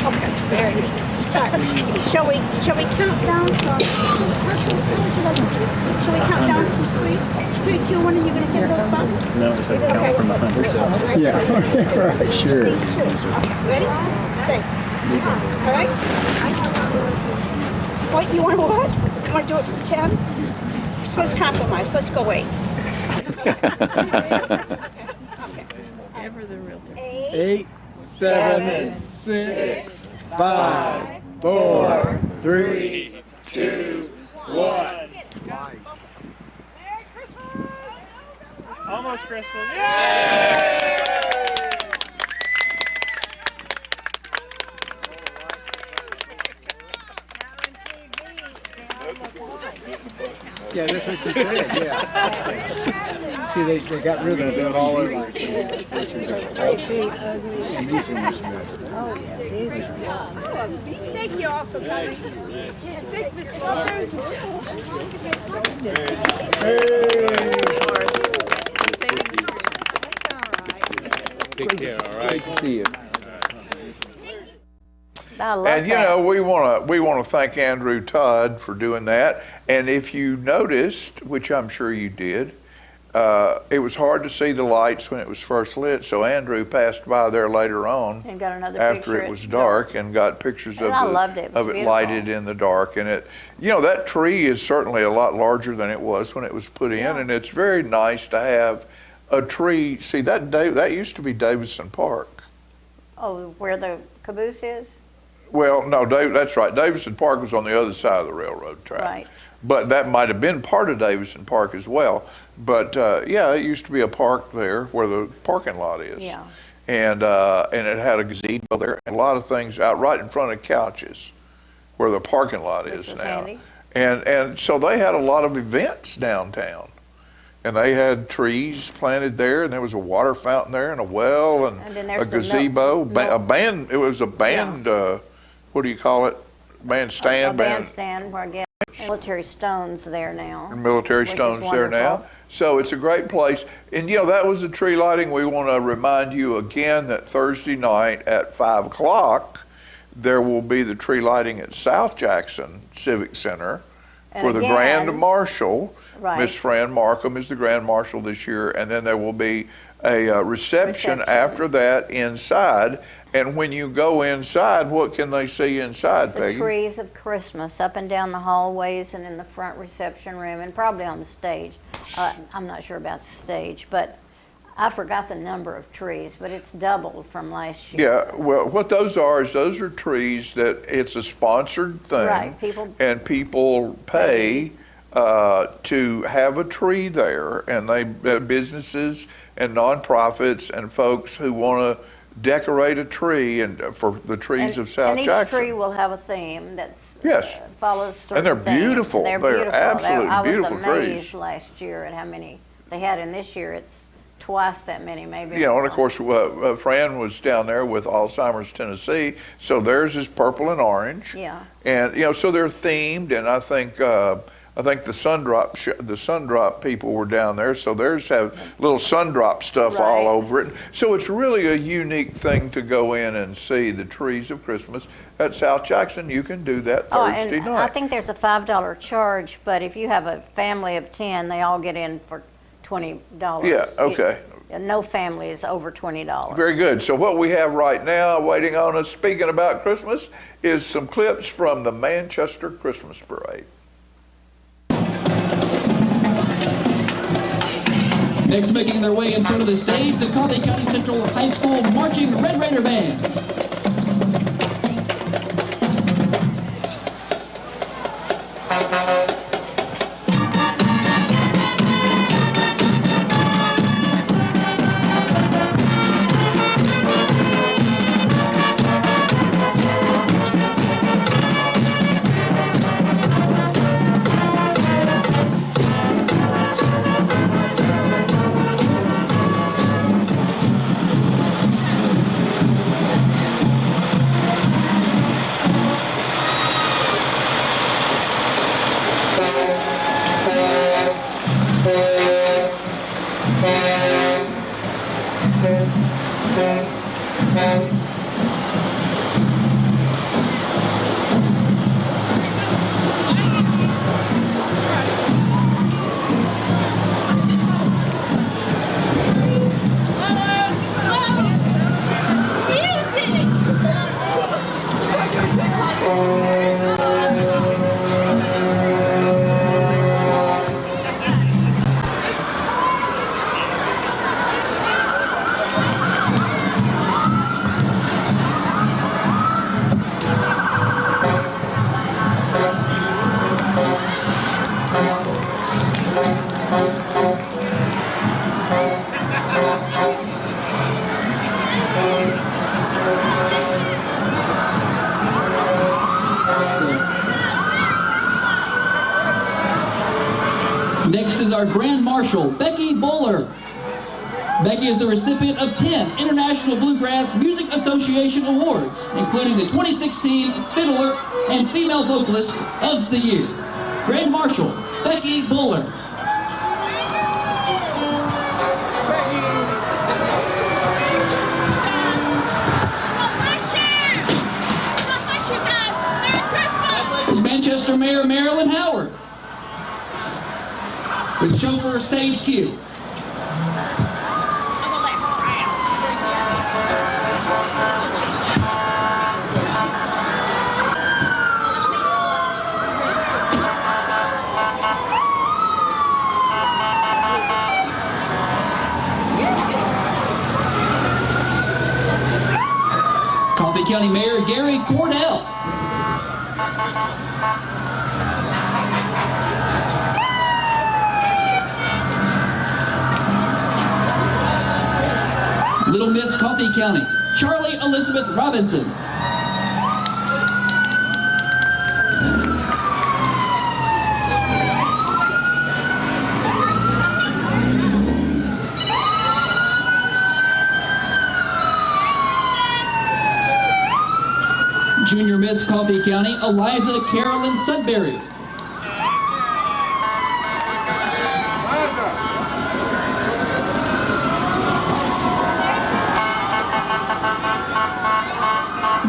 Okay, very good. All right. Shall we count down from? Shall we count down from 3, 2, 1, and you're gonna get those buttons? No, it's like count from 100. So. Yeah, right, sure. These two. Okay, ready? Say. All right. What you want to what? You want to do it from 10? So let's compromise. Let's go 8. Ever the real 8, 7, 6, 5, 4, 3, 2, 1. Almost Christmas. Yay! Yeah, that's what she said, yeah. See, they got rid of it all over. And these are much better. Thank you all for coming. Thank you, Mr. Walters. Take care, all right? Great to see you. I love And that. we want to thank Andrew Todd for doing that. And if you noticed, which I'm sure you did, it was hard to see the lights when it was first lit. So Andrew passed by there later on And got another after picture. it was dark and got pictures And of I loved it. It was of it beautiful. lighted in the dark. And that tree is certainly a lot larger than it was when it was put in. And it's very nice to have a tree. See, that used to be Davison Park. Oh, where the caboose is? Well, no, that's right. Davison Park was on the other side of the railroad track. Right. But that might have been part of Davison Park as well. But it used to be a park there where the parking lot is. Yeah. And it had a gazebo there and a lot of things out right in front of couches. where the parking lot is now. handy. And so they had a lot of events downtown. And they had trees planted there, and there was a water fountain there, and a well, and then a there's the gazebo, a band. It was a band. What do you call it? Bandstand. A bandstand where I get military stones there now. Military which is stones there now. wonderful. So it's a great place. And that was the tree lighting. We want to remind you again that Thursday night at 5 o'clock, there will be the tree lighting at South Jackson Civic Center for the Grand Marshal. Right. Miss Fran Markham is the Grand Marshal this year, and then there will be a reception after that inside. And when you go inside, what can they see inside, The Peggy? trees of Christmas up and down the hallways and in the front reception room and probably on the stage. I'm not sure about the stage, but I forgot the number of trees, but it's doubled from last year. Yeah, well, what those are is those are trees that it's a sponsored thing. Right, and people pay to have a tree there, and businesses and nonprofits and folks who want to decorate a tree and for the trees of South and each Jackson. tree will have a theme that's Yes. follows certain And they're themes. beautiful. They're They're beautiful. absolutely I was beautiful amazed trees. last year at how many they had, and this year it's twice that many, maybe. And of course, Fran was down there with Alzheimer's Tennessee, so theirs is purple and orange. Yeah. And so they're themed, and I think the Sundrop people were down there, so theirs have little Sundrop stuff all over it. So it's really a unique thing to go in and see the trees of Christmas at South Jackson. You can do that Thursday and night. I think there's a $5 charge, but if you have a family of 10, they all get in for $20. Yeah, okay. No family is over $20. Very good. So what we have right now waiting on us, speaking about Christmas, is some clips from the Manchester Christmas Parade. Next, making their way in front of the stage, the Coffee County Central High School Marching Red Raider Band. Next is our Grand Marshal, Becky Bowler. Becky is the recipient of 10 International Bluegrass Music Association Awards, including the 2016 Fiddler and Female Vocalist of the Year. Grand Marshal, Becky Bowler. Is Manchester Mayor Marilyn Howard, with chauffeur Sage Q. Coffee County Mayor Gary Cordell. Little Miss Coffee County, Charlie Elizabeth Robinson. Junior Miss Coffee County, Eliza Carolyn Sudbury.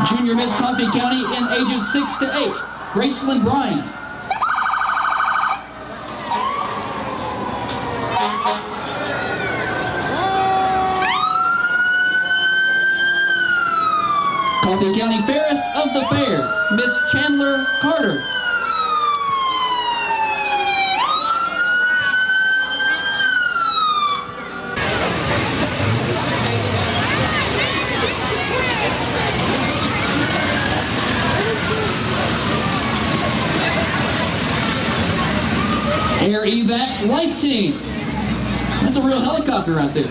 Junior Miss Coffee County in ages 6 to 8, Gracelyn Bryan. Coffee County Fairest of the Fair, Miss Chandler Carter. Air Evac Life Team. That's a real helicopter out there.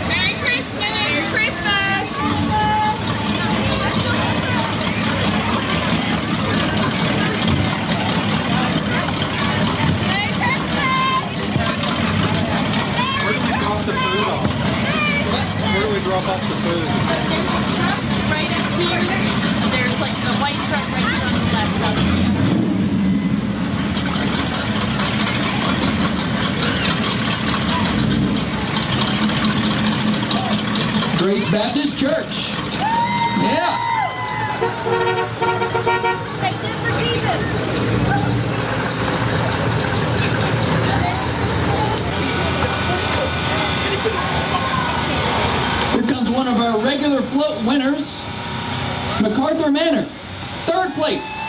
Merry Christmas! Merry Christmas! Where do we drop the food off? Where do we drop off the food? Right up here. There's like the white truck right here on the left side. Yeah. Grace Baptist Church. Yeah. Take this for Jesus. Here comes one of our regular float winners, MacArthur Manor, 3rd place.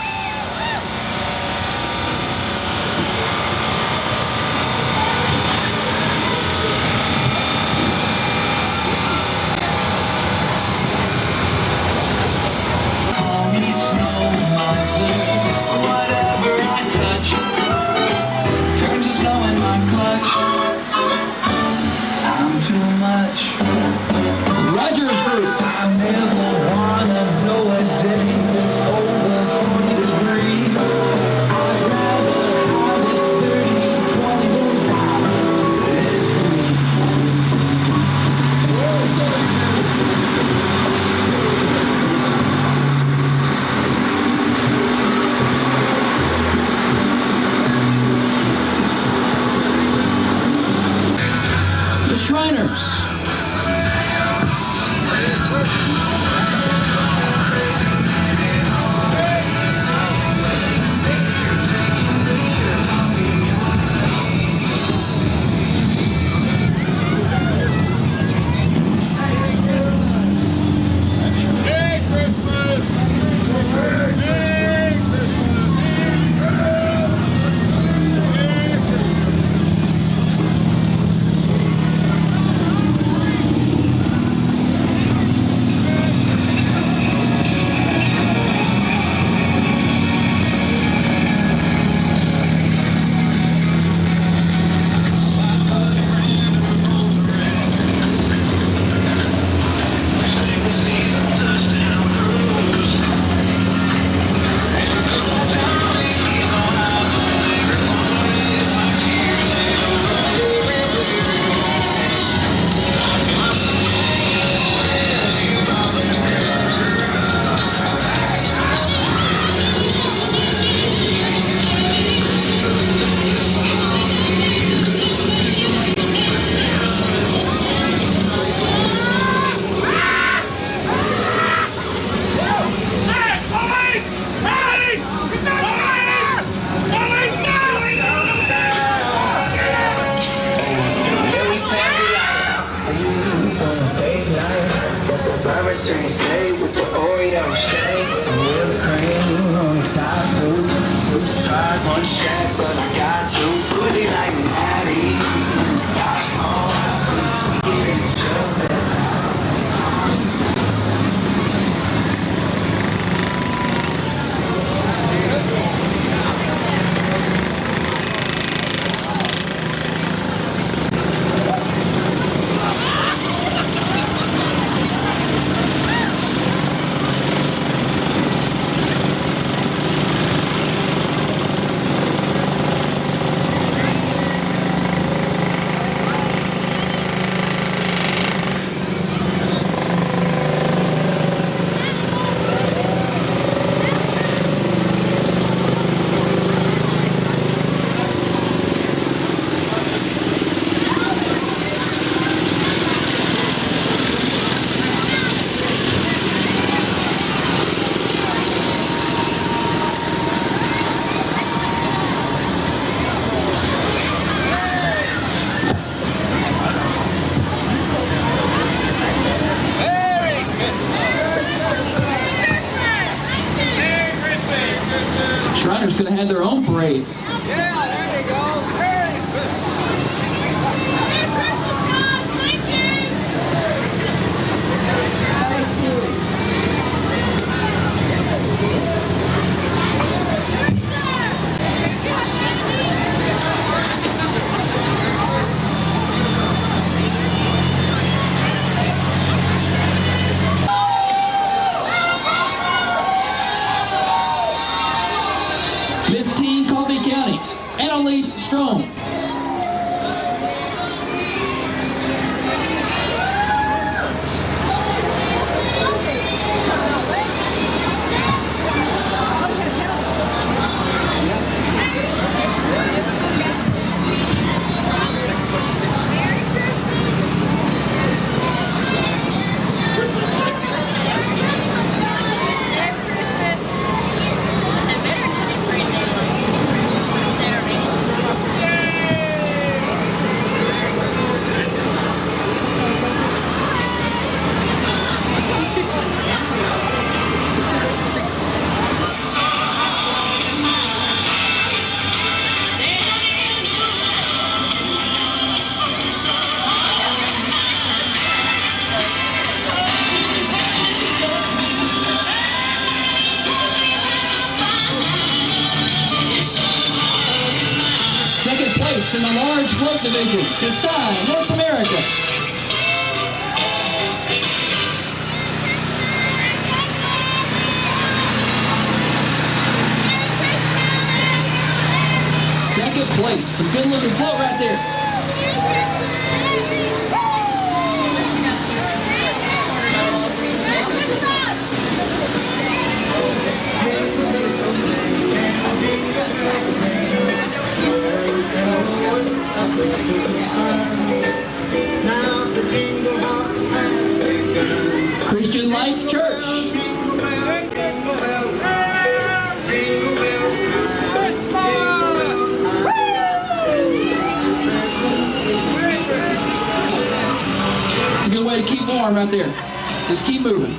Rogers Group. I never wanna know a day that's over 40 degrees. I'd rather have it 30, 25 The Shriners. Stay with the Oreo shakes, some whipped cream on the top food. 2 fries, 1 shack, but I got you. Bougie like Natty. Sweet and chocolate. Orange could have had their own parade. Yeah, there you go. Miss Teen Coffee County, Annalise Strome. Second place in the large float division, Kasai, North America. Second place, some good looking float right there. Christian Life Church. It's a good way to keep warm right there. Just keep moving.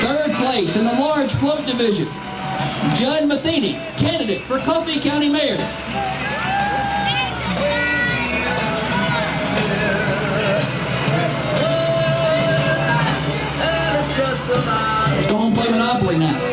Third place in the large float division, Judd Matheny, candidate for Coffee County Mayor. Let's go home and play Monopoly now.